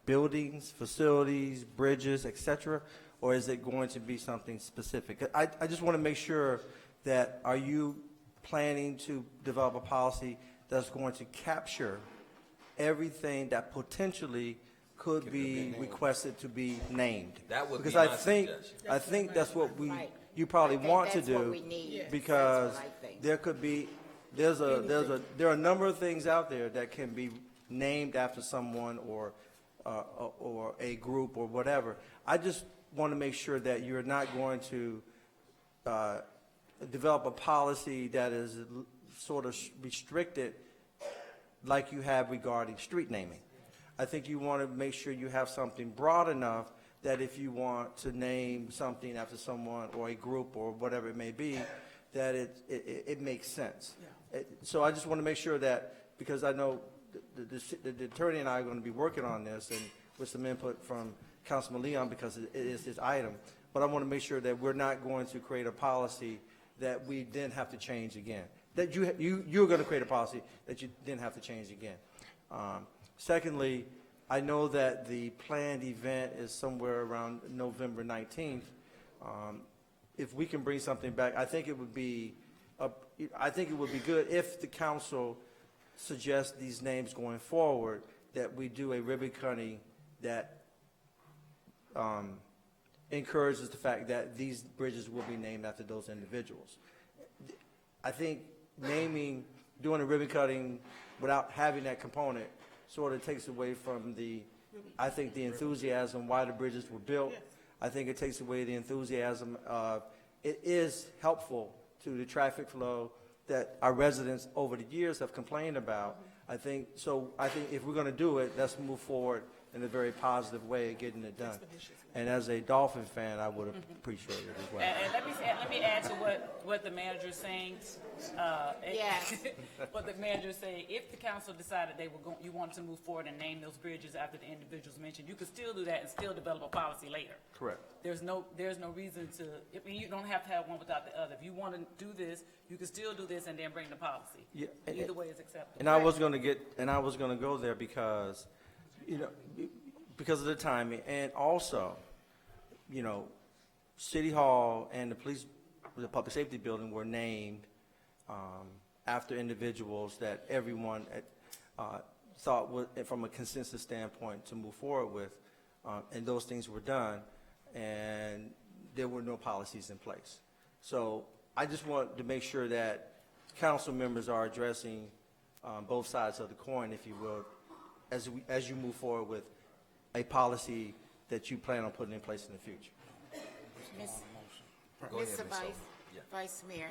buildings, facilities, bridges, et cetera, or is it going to be something specific? I just want to make sure that, are you planning to develop a policy that's going to capture everything that potentially could be requested to be named? That would be Because my I think that's what Right. you probably I think want to that's what do. we need. Yes. Because That's what I think. there could be, there are a number of things out there that can be named after someone or a group or whatever. I just want to make sure that you're not going to develop a policy that is sort of restricted like you have regarding street naming. I think you want to make sure you have something broad enough that if you want to name something after someone or a group or whatever it may be, that it makes sense. So I just want to make sure that, because I know the attorney and I are going to be working on this, and with some input from Councilman Leon, because it is his item, but I want to make sure that we're not going to create a policy that we then have to change again. That you're going to create a policy that you then have to change again. Secondly, I know that the planned event is somewhere around November 19th. If we can bring something back, I think it would be good if the council suggests these names going forward, that we do a ribbon cutting that encourages the fact that these bridges will be named after those individuals. I think doing a ribbon cutting without having that component sort of takes away from the enthusiasm why the bridges were built. I think it takes away the enthusiasm of, it is helpful to the traffic flow that our residents over the years have complained about. I think if we're going to do it, let's move forward in a very positive way of getting it done. And as a Dolphin fan, I would appreciate it as well. And let me add to what the manager is saying. Yes. What the manager is saying, if the council decided you wanted to move forward and name those bridges after the individuals mentioned, you could still do that and still develop a policy later. Correct. There's no reason to, you don't have to have one without the other. If you want to do this, you can still do this and then bring the policy. Yeah, Either way is acceptable. And I was going to go there because, because of the timing, and also, you know, City Hall and the Public Safety Building were named after individuals that everyone thought would, from a consensus standpoint, to move forward with, and those things were done, and there were no policies in place. So I just want to make sure that council members are addressing both sides of the coin, if you will, as you move forward with a policy that you plan on putting in place in the future. Mr. Vice Mayor,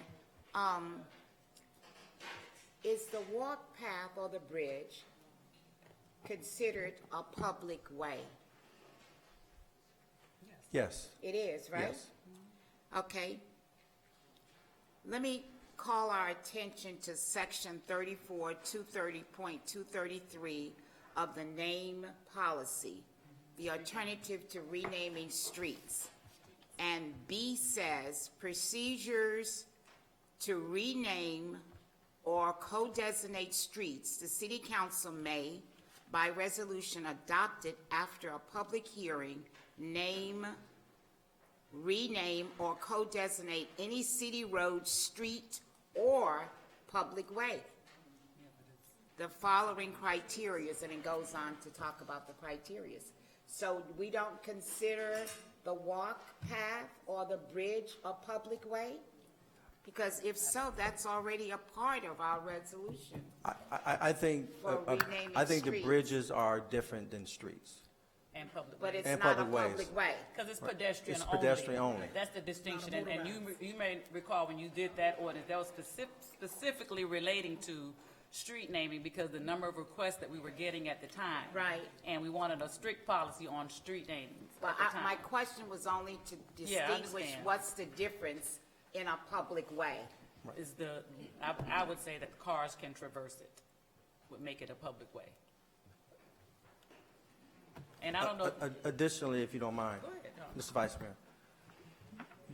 is the walk path or the bridge considered a public way? Yes. It is, right? Yes. Okay. Let me call our attention to section 34, 230.233 of the name policy, the alternative to renaming streets. And B says procedures to rename or co-designate streets, the city council may, by resolution adopted after a public hearing, name, rename, or co-designate any city road, street, or public way. The following criteria, and it goes on to talk about the criteria. So we don't consider the walk path or the bridge a public way? Because if so, that's already a part of our resolution. I think For renaming the streets. bridges are different than streets. And public But ways. it's And not a public ways. public way. Because it's Right. pedestrian It's only. pedestrian only. That's the distinction, and you may recall when you did that ordinance, that was specifically relating to street naming because the number of requests that we were getting at the time. Right. And we wanted a strict policy on street namings But at the time. my question was only to Yeah, I distinguish understand. what's the difference in a public way. Is I would say that cars can traverse it, would make it a public way. And I don't know. Additionally, if you don't mind, Go ahead, no. Mr. Vice Mayor,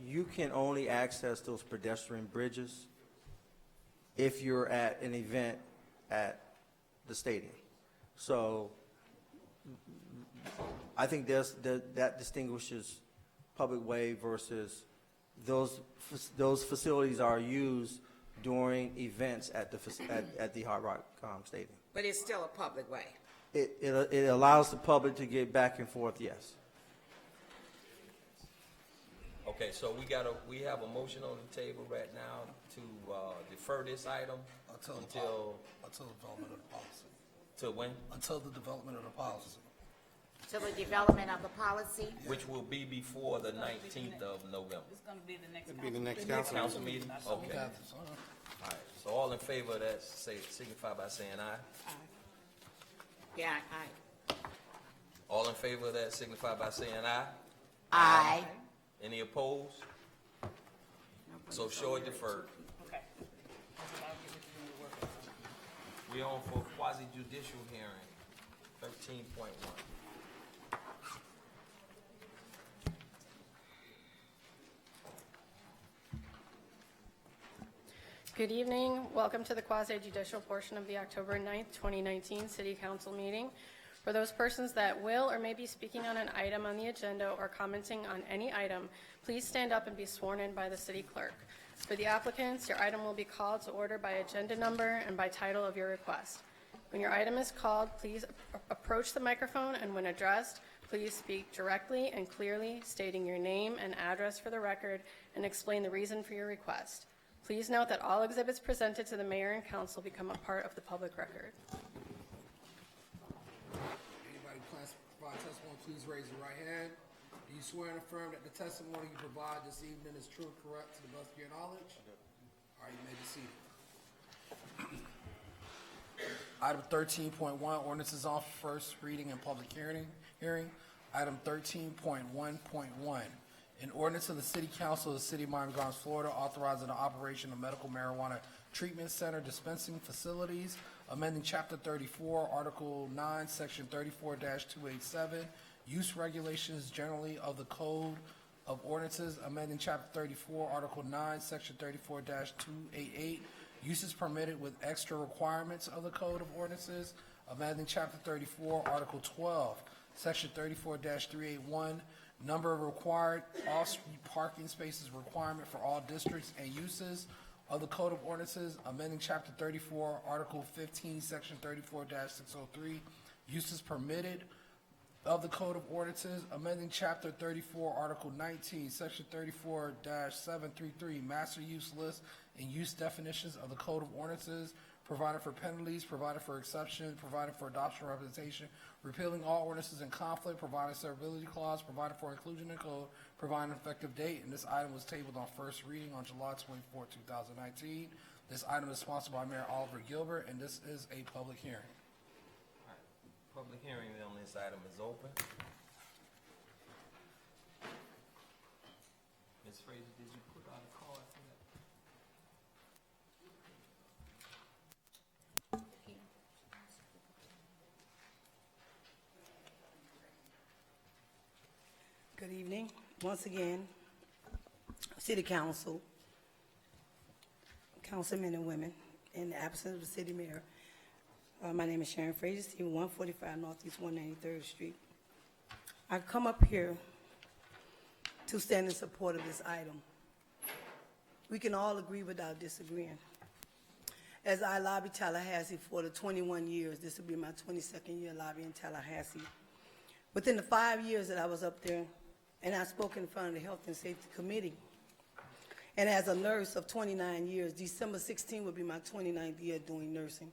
you can only access those pedestrian bridges if you're at an event at the stadium. So I think that distinguishes public way versus those facilities are used during events at the Hard Rock Stadium. But it's still a public way. It allows the public to get back and forth, yes. Okay, so we have a motion on the table right now to defer this item until the development of the policy. till when? Until the development of the policy. To the development of the policy. Which will be before the 19th of November. It's going to be the next It'll be the next Council meeting? Okay. Okay. All right, so all in favor of that, signify by saying aye. Yeah, All in favor of that, signify by saying aye. aye. Any opposed? So show it deferred. Okay. I'll get with you when we work on it. We on for quasi judicial hearing, 13.1. Good evening. Welcome to the quasi-judicial portion of the October 9th, 2019 City Council meeting. For those persons that will or may be speaking on an item on the agenda or commenting on any item, please stand up and be sworn in by the city clerk. For the applicants, your item will be called to order by agenda number and by title of your request. When your item is called, please approach the microphone, and when addressed, please speak directly and clearly, stating your name and address for the record, and explain the reason for your request. Please note that all exhibits presented to the mayor and council become a part of the public record. Anybody plans to provide testimony, please raise your right hand. Do you swear and affirm that the testimony you provide this evening is true and correct to the best of your knowledge? All right, you may be seated. Item 13.1, ordinances on first reading and public hearing. Item 13.1.1, an ordinance of the City Council of the City of Miami Gardens, Florida, authorizing the operation of medical marijuana treatment center dispensing facilities, amending Chapter 34, Article 9, Section 34-287, use regulations generally of the Code of Ordinances, amending Chapter 34, Article 9, Section 34-288, uses permitted with extra requirements of the Code of Ordinances, amending Chapter 34, Article 12, Section 34-381, number of required off-street parking spaces requirement for all districts and uses of the Code of Ordinances, amending Chapter 34, Article 15, Section 34-603, uses permitted of the Code of Ordinances, amending Chapter 34, Article 19, Section 34-733, master use list and use definitions of the Code of Ordinances, providing for penalties, providing for exception, providing for adoption or representation, repealing all ordinances in conflict, providing severability clause, providing for inclusion in code, providing an effective date, and this item was tabled on first reading on July 24, 2019. This item is sponsored by Mayor Oliver Gilbert, and this is a public hearing. All right. Public hearing on this item is open. Ms. Fraser, did you put out a card for that? Good evening. Once again, City Council, councilmen and women, in the absence of the city mayor. My name is Sharon Fraser, Stephen, 145 Northeast 193rd Street. I come up here to stand in support of this item. We can all agree without disagreeing. As I lobbied Tallahassee for the 21 years, this will be my 22nd year lobbying Tallahassee. Within the 5 years that I was up there, and I spoke in front of the Health and Safety Committee. And as a nurse of 29 years, December 16 will be my 29th year doing nursing.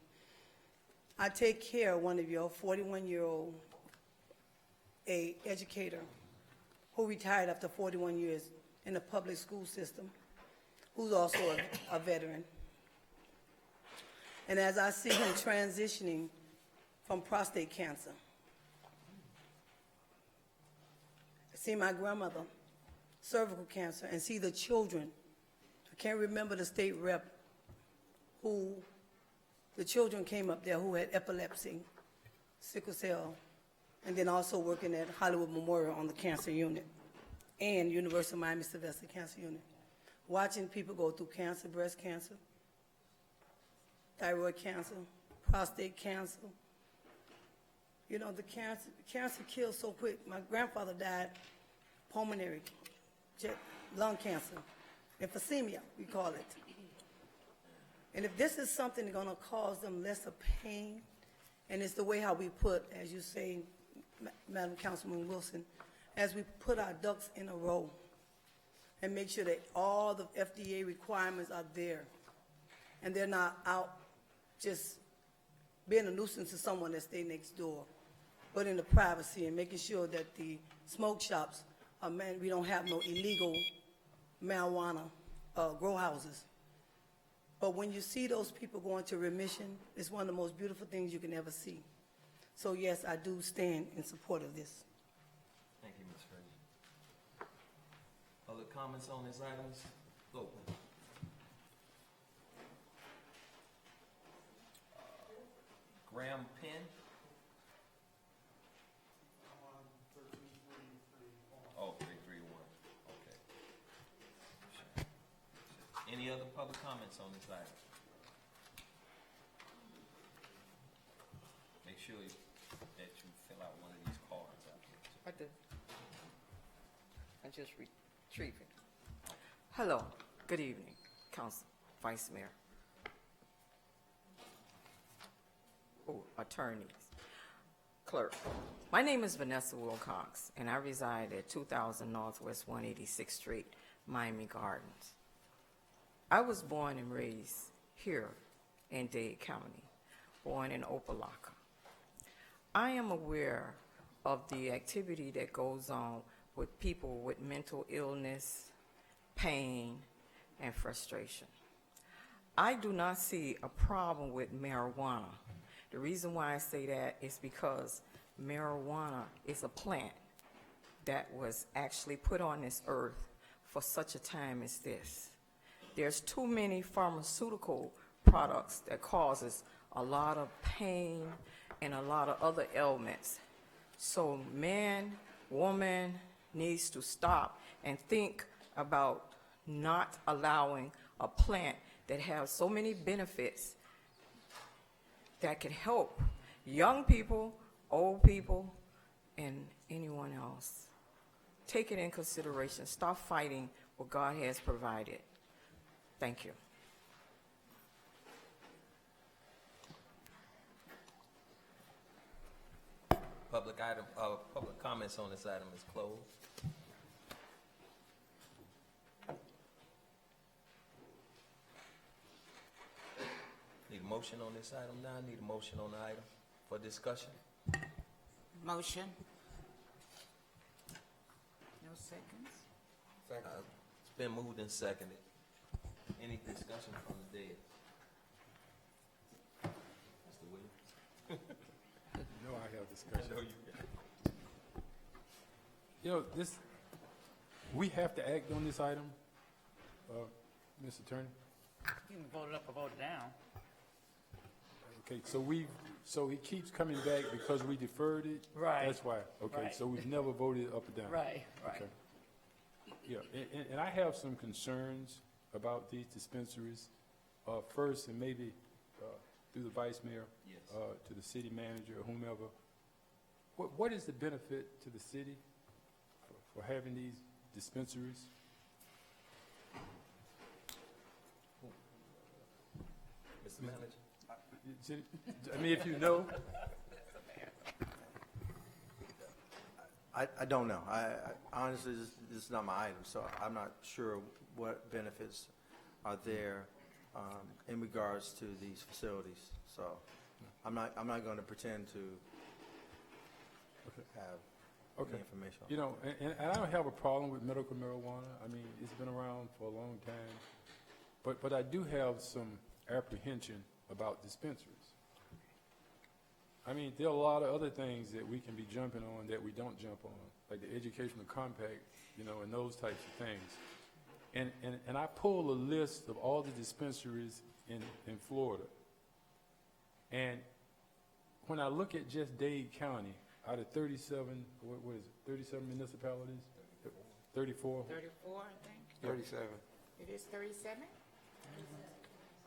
I take care of one of your 41-year-old educator who retired after 41 years in the public school system, who's also a veteran. And as I see him transitioning from prostate cancer, see my grandmother, cervical cancer, and see the children. I can't remember the state rep who, the children came up there who had epilepsy, sickle cell, and then also working at Hollywood Memorial on the cancer unit and University of Miami Sylvester Cancer Unit. Watching people go through cancer, breast cancer, thyroid cancer, prostate cancer. You know, the cancer kills so quick. My grandfather died pulmonary lung cancer, emphysema, we call it. And if this is something that's going to cause them less of pain, and it's the way how we put, as you say, Madam Councilman Wilson, as we put our ducks in a row and make sure that all the FDA requirements are there, and they're not out just being a nuisance to someone that stays next door, but in the privacy and making sure that the smoke shops are we don't have no illegal marijuana grow houses. But when you see those people going to remission, it's one of the most beautiful things you can ever see. So yes, I do stand in support of this. Thank you, Ms. Fraser. Other comments on this item? Go. Graham Penn. Oh, 331. Okay. Sure. Any other public comments on this item? Make sure that you fill out one of these cards out here. I did. I just retrieved it. Hello, good evening, Council, Vice Mayor. Attorneys, clerk. My name is Vanessa Wilcox, and I reside at 2000 Northwest 186th Street, Miami Gardens. I was born and raised here in Dade County, born in Opelika. I am aware of the activity that goes on with people with mental illness, pain, and frustration. I do not see a problem with marijuana. The reason why I say that is because marijuana is a plant that was actually put on this earth for such a time as this. There's too many pharmaceutical products that causes a lot of pain and a lot of other ailments. So man, woman needs to stop and think about not allowing a plant that has so many benefits that can help young people, old people, and anyone else. Take it in consideration. Stop fighting what God has provided. Thank you. Public comments on this item is closed. Need a motion on this item now? Need a motion on the item for discussion? Motion. No seconds? It's been moved and seconded. Any discussion from the dead? Mr. Williams? You know I have discussion. I know you You know, we have to act on this item, Mr. Attorney? You can vote it up or vote it down. Okay, so he keeps coming back because we deferred it? Right. That's why, okay, Right. so we've never voted up or down? Right. Okay. Yeah, and I have some concerns about these dispensaries. First, and maybe through the vice mayor, Yes. to the city manager, or whomever, what is the benefit to the city for having these dispensaries? Mr. Manager? I mean, if you know, I don't know. I honestly, this is not my item, so I'm not sure what benefits are there in regards to these facilities. So I'm not going to pretend to have any information. you know, and I don't have a problem with medical marijuana. I mean, it's been around for a long time. But I do have some apprehension about dispensaries. I mean, there are a lot of other things that we can be jumping on that we don't jump on, like the educational compact, you know, and those types of things. And I pulled a list of all the dispensaries in Florida. And when I look at just Dade County, out of 37, what is it, 37 municipalities? 34? 34, I think. 37. It is 37?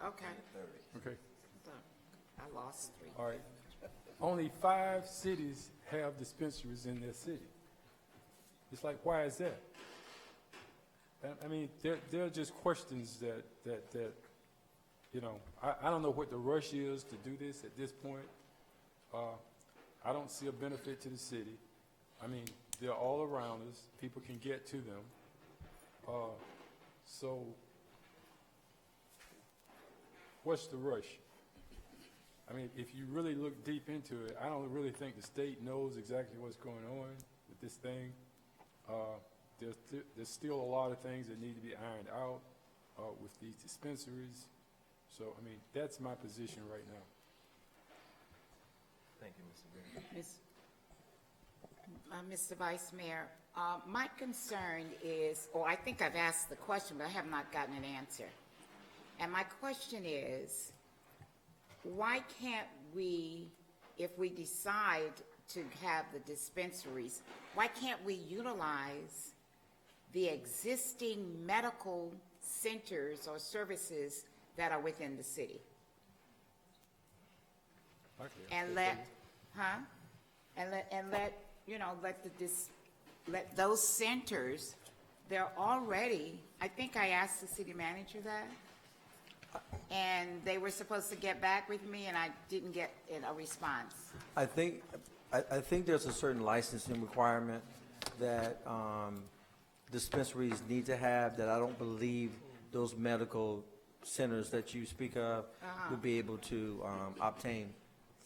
Okay. Okay, So, I lost 3. all right. Only 5 cities have dispensaries in their city. It's like, why is that? I mean, there are just questions that you know, I don't know what the rush is to do this at this point. I don't see a benefit to the city. I mean, they're all around us. People can get to them. So what's the rush? I mean, if you really look deep into it, I don't really think the state knows exactly what's going on with this thing. There's still a lot of things that need to be ironed out with these dispensaries. So, I mean, that's my position right now. Thank you, Mr. Green. Mr. Vice Mayor, my concern is, or I think I've asked the question, but I have not gotten an answer. And my question is, why can't we, if we decide to have the dispensaries, why can't we utilize the existing medical centers or services that are within the city? And let, you know, let those centers, they're already, I think I asked the city manager that, and they were supposed to get back with me, and I didn't get a response. I think there's a certain licensing requirement that dispensaries need to have that I don't believe those medical centers that you speak of would be able to obtain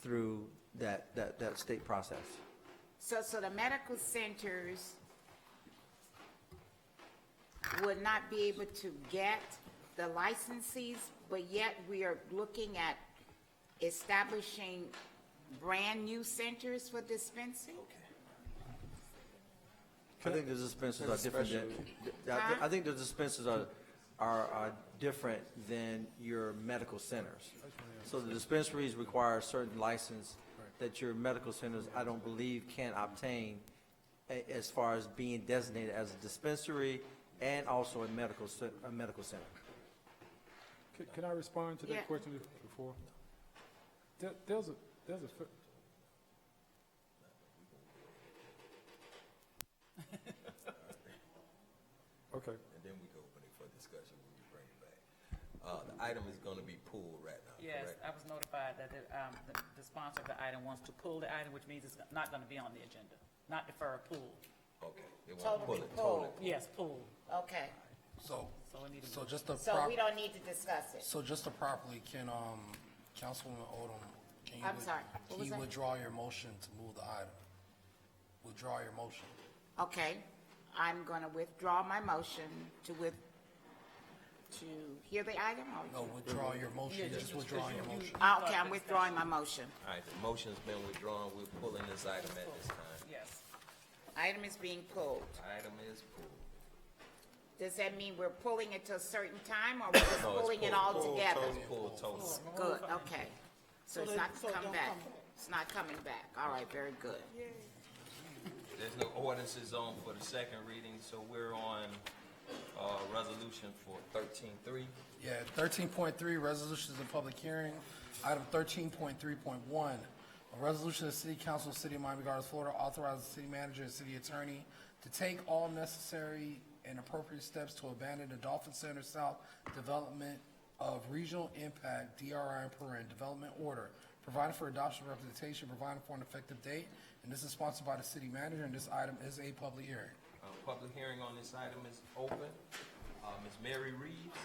through that state process. So the medical centers would not be able to get the licensees, but yet we are looking at establishing brand-new centers for dispensing? I think the dispensers are different than, I think the dispensers are different than your medical centers. So the dispensaries require a certain license that your medical centers, I don't believe, can obtain as far as being designated as a dispensary and also a medical center. Can I respond to that question before? Okay. And then we can open it for discussion when we bring it back. The item is gonna be pulled right now, Yes, correct? I was notified that the sponsor of the item wants to pull the item, which means it's not going to be on the agenda. Not defer, pull. Okay, they want to pull it, Totally totally. Yes, pull. Okay, So, So we need to. so just to so we don't need to discuss it. so just to properly, can, Councilwoman Odom, can you? I'm sorry, what Can was you that? withdraw your motion to move the item? Withdraw your motion. Okay, I'm gonna withdraw my motion to hear the item, or? No, withdraw your motion, just withdraw your motion. Okay, I'm withdrawing my motion. All right, the motion's been withdrawn, we're pulling this item at this time. Yes. Item is being pulled. Item is pulled. Does that mean we're pulling it to a certain time, or we're just No, it's pulling it pulled. all together? It's pulled total. Good, okay. So it's not so it coming don't back. come back. It's not coming back. All right, very good. There's no ordinances on for the second reading, so we're on, resolution for 13.3. Yeah, 13.3, resolutions and public hearing. Item 13.3.1, a resolution of the City Council of the City of Miami Gardens, Florida, authorizing the city manager and city attorney to take all necessary and appropriate steps to abandon the Dolphin Center South development of regional impact, DRI and Perin development order, providing for adoption representation, providing for an effective date, and this is sponsored by the city manager, and this item is a public hearing. Public hearing on this item is open. Ms. Mary Reeves.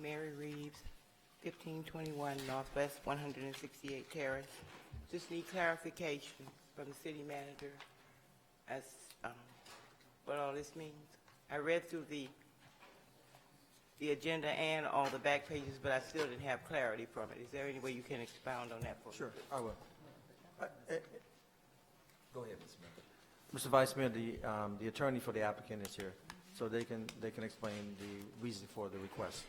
Mary Reeves, 1521 Northwest 168 Terrace. Just need clarification from the city manager as what all this means. I read through the agenda and all the back pages, but I still didn't have clarity from it. Is there any way you can expound on that for me? Sure, I will. Go ahead, Ms. Miller. Mr. Vice Mayor, the attorney for the applicant is here, so they can explain the reason for the request.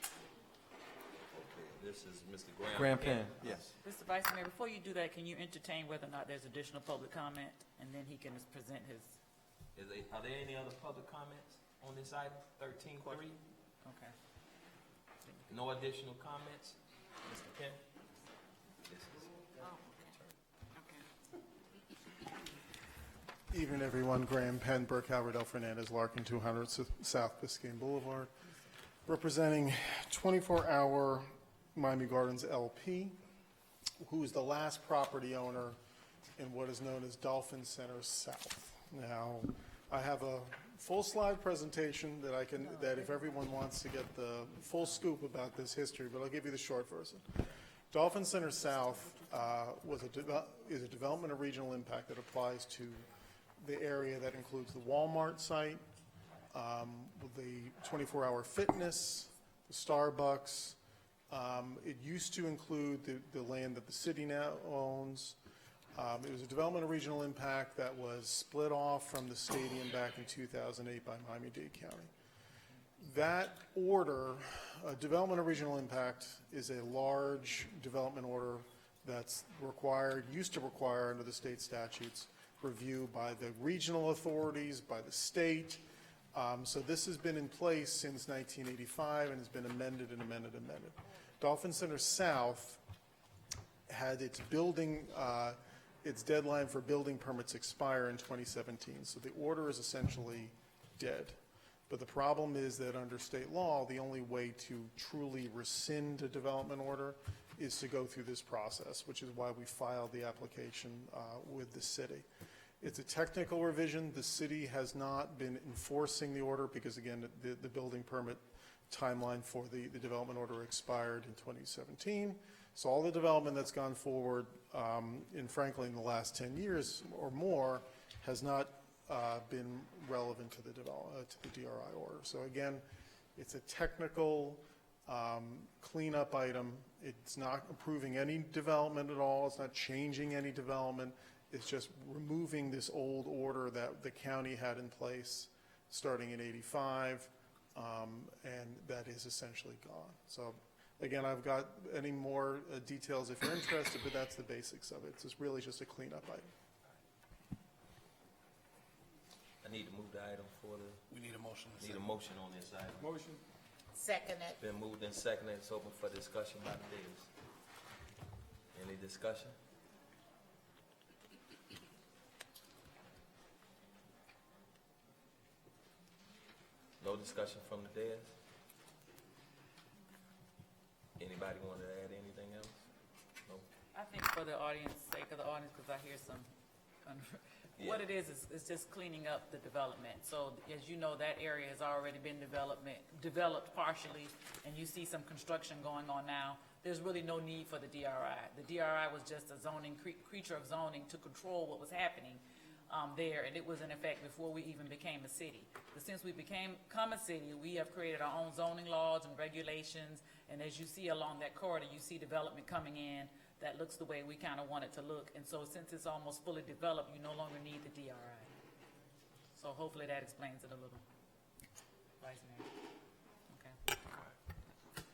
Okay, this is Mr. Graham. Graham Penn, yes. Mr. Vice Mayor, before you do that, can you entertain whether or not there's additional public comment, and then he can present his, Are there any other public comments on this item, 13.3? okay. No additional comments? Mr. Penn? This is- Evening, everyone. Graham Penn, Burke, Alverdale, Fernandez, Larkin, 200 South Biscayne Boulevard, representing 24-Hour Miami Gardens LP, who is the last property owner in what is known as Dolphin Center South. Now, I have a full slide presentation that if everyone wants to get the full scoop about this history, but I'll give you the short version. Dolphin Center South is a development of regional impact that applies to the area that includes the Walmart site, the 24-Hour Fitness, the Starbucks. It used to include the land that the city now owns. It was a development of regional impact that was split off from the stadium back in 2008 by Miami-Dade County. That order, development of regional impact, is a large development order that's used to require under the state statutes, review by the regional authorities, by the state. So this has been in place since 1985 and has been amended and amended and amended. Dolphin Center South had its deadline for building permits expire in 2017. So the order is essentially dead. But the problem is that under state law, the only way to truly rescind a development order is to go through this process, which is why we filed the application with the city. It's a technical revision. The city has not been enforcing the order because, again, the building permit timeline for the development order expired in 2017. So all the development that's gone forward, frankly, in the last 10 years or more, has not been relevant to the DRI order. So again, it's a technical cleanup item. It's not approving any development at all. It's not changing any development. It's just removing this old order that the county had in place starting in '85, and that is essentially gone. So again, I've got any more details if you're interested, but that's the basics of it. It's really just a cleanup item. I need to move the item for the. We need a motion. Need a motion on this item. Motion. Second it. Been moved and seconded. It's open for discussion by the dais. discussion? No discussion from the dais? Anybody want to add anything else? No? I think for the audience, sake of the audience, because I hear some, what it is just cleaning up the development. So as you know, that area has already been developed partially, and you see some construction going on now. There's really no need for the DRI. The DRI was just a zoning, creature of zoning to control what was happening there, and it was in effect before we even became a city. But since we become a city, we have created our own zoning laws and regulations, and as you see along that corridor, you see development coming in that looks the way we kind of want it to look. And so since it's almost fully developed, you no longer need the DRI. So hopefully that explains it a little. Vice Mayor. Okay.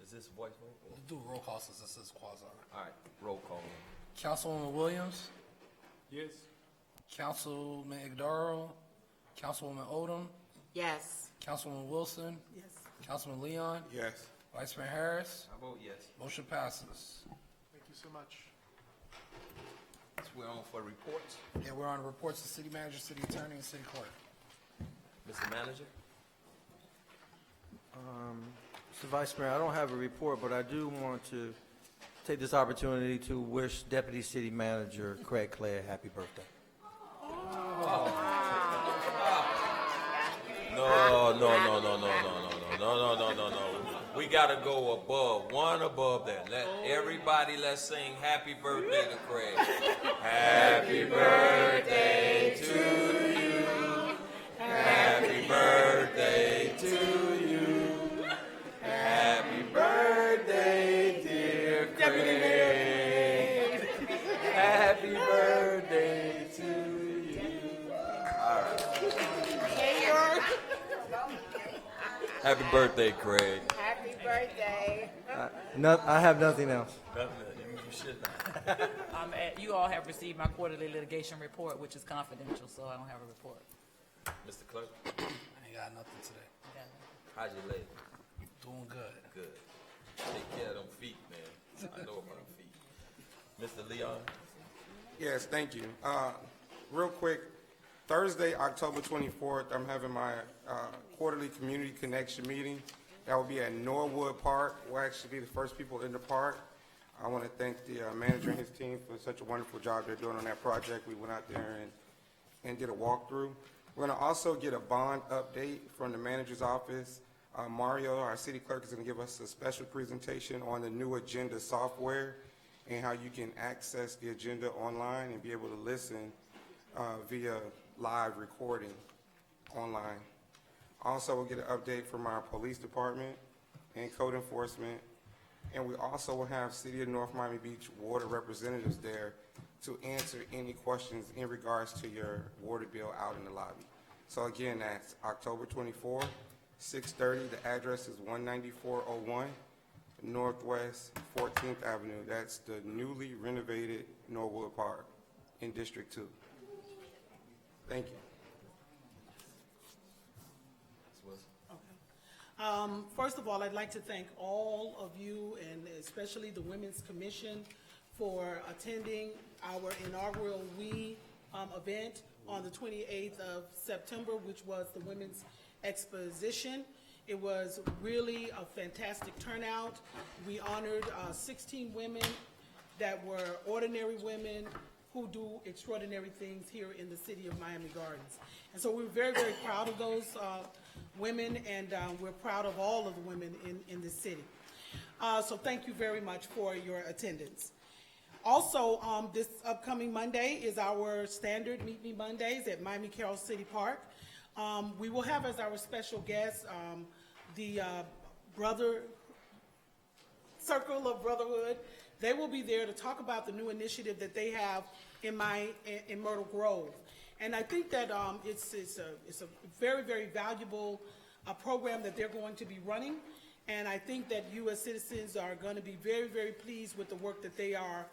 Is this voice vote? Let's do a roll call since this is quasi. All right, roll call. Councilwoman Williams, Yes. Councilman Igdaro, Councilwoman Odom, Yes. Councilwoman Wilson, Yes. Councilman Leon, Yes. Vice Mayor Harris. I vote yes. Motion passes. Thank you so much. So we're on for reports. Yeah, we're on reports to city manager, city attorney, and city clerk. Mr. Manager? Mr. Vice Mayor, I don't have a report, but I do want to take this opportunity to wish Deputy City Manager Craig Clay a happy birthday. No. We gotta go above that. Let's sing happy birthday to Craig. Happy birthday to you. Happy birthday to you. Happy birthday, dear Craig. Happy birthday to you. All right. Happy birthday, Craig. Happy birthday. I have nothing else. You should not. You all have received my quarterly litigation report, which is confidential, so I don't have a report. Mr. Clerk, I ain't got nothing today. how's your leg? Doing good. Good. Take care of them feet, man. I know about them feet. Mr. Leon? Yes, thank you. Real quick, Thursday, October 24th, I'm having my quarterly community connection meeting. That will be at Norwood Park. We'll actually be the first people in the park. I want to thank the manager and his team for such a wonderful job they're doing on that project. We went out there and did a walkthrough. We're going to also get a bond update from the manager's office. Mario, our city clerk, is going to give us a special presentation on the new agenda software and how you can access the agenda online and be able to listen via live recording online. Also, we'll get an update from our police department and code enforcement. And we also will have City of North Miami Beach water representatives there to answer any questions in regards to your water bill out in the lobby. So again, that's October 24th, 6:30. The address is 19401 Northwest 14th Avenue. That's the newly renovated Norwood Park in District 2. Thank you. First of all, I'd like to thank all of you, and especially the Women's Commission, for attending our inaugural event on the 28th of September, which was the Women's Exposition. It was really a fantastic turnout. We honored 16 women that were ordinary women who do extraordinary things here in the city of Miami Gardens. And so we're very, very proud of those women, and we're proud of all of the women in this city. So thank you very much for your attendance. Also, this upcoming Monday is our standard Meet Me Mondays at Miami Carroll City Park. We will have as our special guest the Circle of Brotherhood. They will be there to talk about the new initiative that they have in Myrtle Grove. And I think that it's a very, very valuable program that they're going to be running. And I think that you as citizens are going to be very, very pleased with the work that they are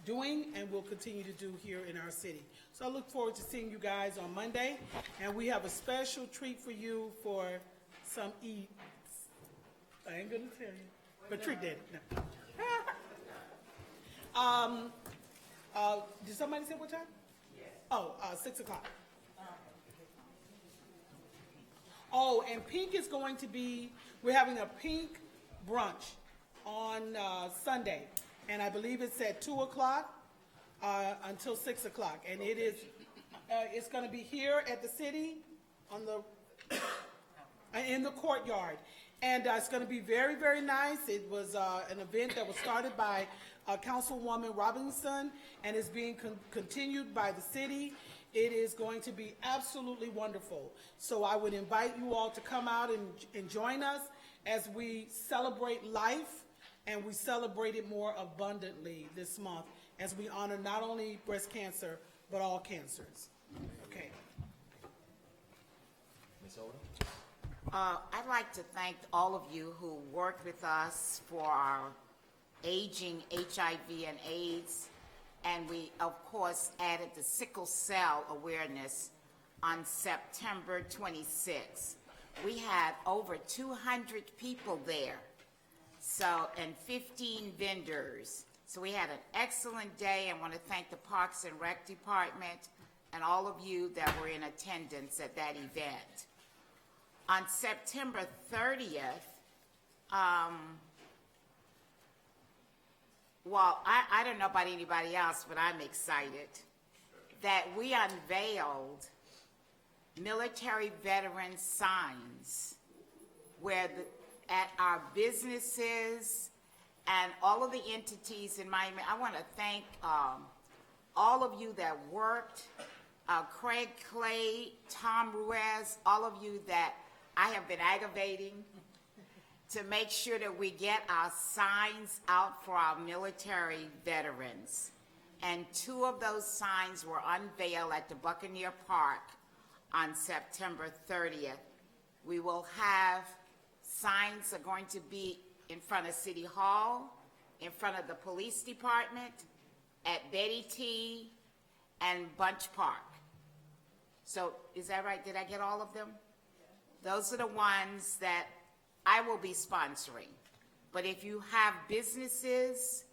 doing and will continue to do here in our city. So I look forward to seeing you guys on Monday. And we have a special treat for you for some eats. I ain't going to tell you, but treat daddy. No. Did somebody say what time? Yes. Oh, 6 o'clock. Oh, and pink is going to be, we're having a pink brunch on Sunday, and I believe it's at 2 o'clock until 6 o'clock, and it is, it's going to be here at the city on the, in the courtyard, and it's going to be very, very nice. It was an event that was started by Councilwoman Robinson, and is being continued by the city. It is going to be absolutely wonderful. So I would invite you all to come out and join us as we celebrate life, and we celebrate it more abundantly this month as we honor not only breast cancer, but all cancers. Okay. Ms. Odom? I'd like to thank all of you who worked with us for our aging HIV and AIDS. And we, of course, added the sickle cell awareness on September 26th. We had over 200 people there, so, and 15 vendors. So we had an excellent day. I want to thank the Parks and Rec Department and all of you that were in attendance at that event. On September 30th, well, I don't know about anybody else, but I'm excited that we unveiled military veteran signs where at our businesses and all of the entities in Miami. I want to thank all of you that worked, Craig Clay, Tom Ruiz, all of you that I have been aggravating to make sure that we get our signs out for our military veterans. And 2 of those signs were unveiled at the Buccaneer Park on September 30th. We will have signs that are going to be in front of City Hall, in front of the police department, at Betty T, and Bunch Park. So is that right? Did I get all of them? Those are the ones that I will be sponsoring. But if you have businesses,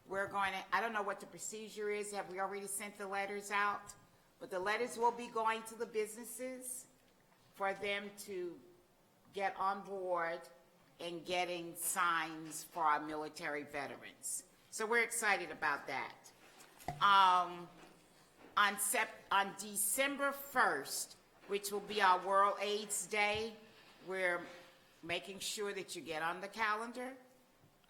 we're going to, I don't know what the procedure is. Have we already sent the letters out? But the letters will be going to the businesses for them to get on board in getting signs for our military veterans. So we're excited about that. On December 1st, which will be our World AIDS Day, we're making sure that you get on the calendar.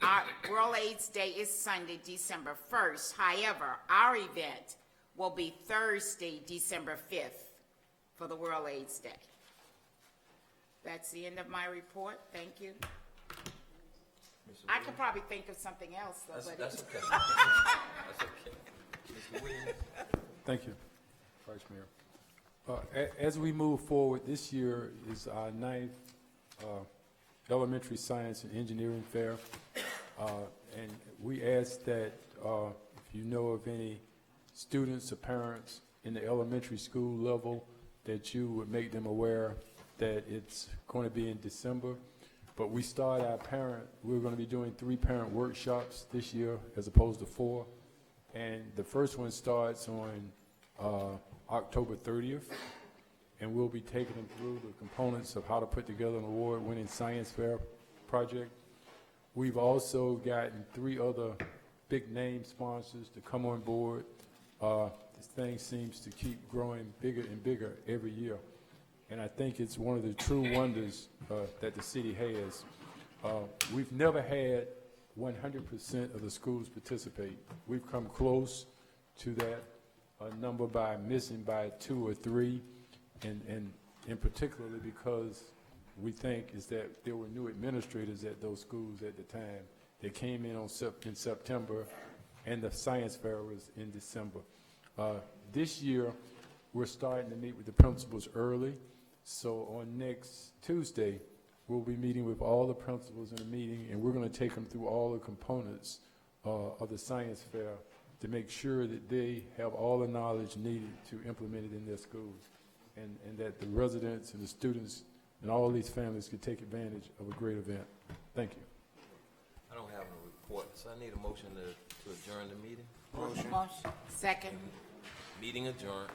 Our World AIDS Day is Sunday, December 1st. However, our event will be Thursday, December 5th for the World AIDS Day. That's the end of my report. Thank you. I could probably think of something else, though. That's okay. That's okay. Mr. Williams? Thank you, Vice Mayor. As we move forward, this year is our 9th Elementary Science and Engineering Fair. And we ask that if you know of any students or parents in the elementary school level, that you would make them aware that it's going to be in December. But we start we're going to be doing 3 parent workshops this year as opposed to 4. And the first one starts on October 30th. And we'll be taking them through the components of how to put together an award-winning science fair project. We've also gotten 3 other big name sponsors to come on board. This thing seems to keep growing bigger and bigger every year. And I think it's one of the true wonders that the city has. We've never had 100% of the schools participate. We've come close to that number by missing by 2 or 3. And in particularly because we think is that there were new administrators at those schools at the time. They came in in September, and the science fair was in December. This year, we're starting to meet with the principals early. So on next Tuesday, we'll be meeting with all the principals in a meeting, and we're going to take them through all the components of the science fair to make sure that they have all the knowledge needed to implement it in their schools. And that the residents and the students and all these families could take advantage of a great event. Thank you. I don't have a report, so I need a motion to to adjourn the meeting. Motion. Second. Meeting adjourned.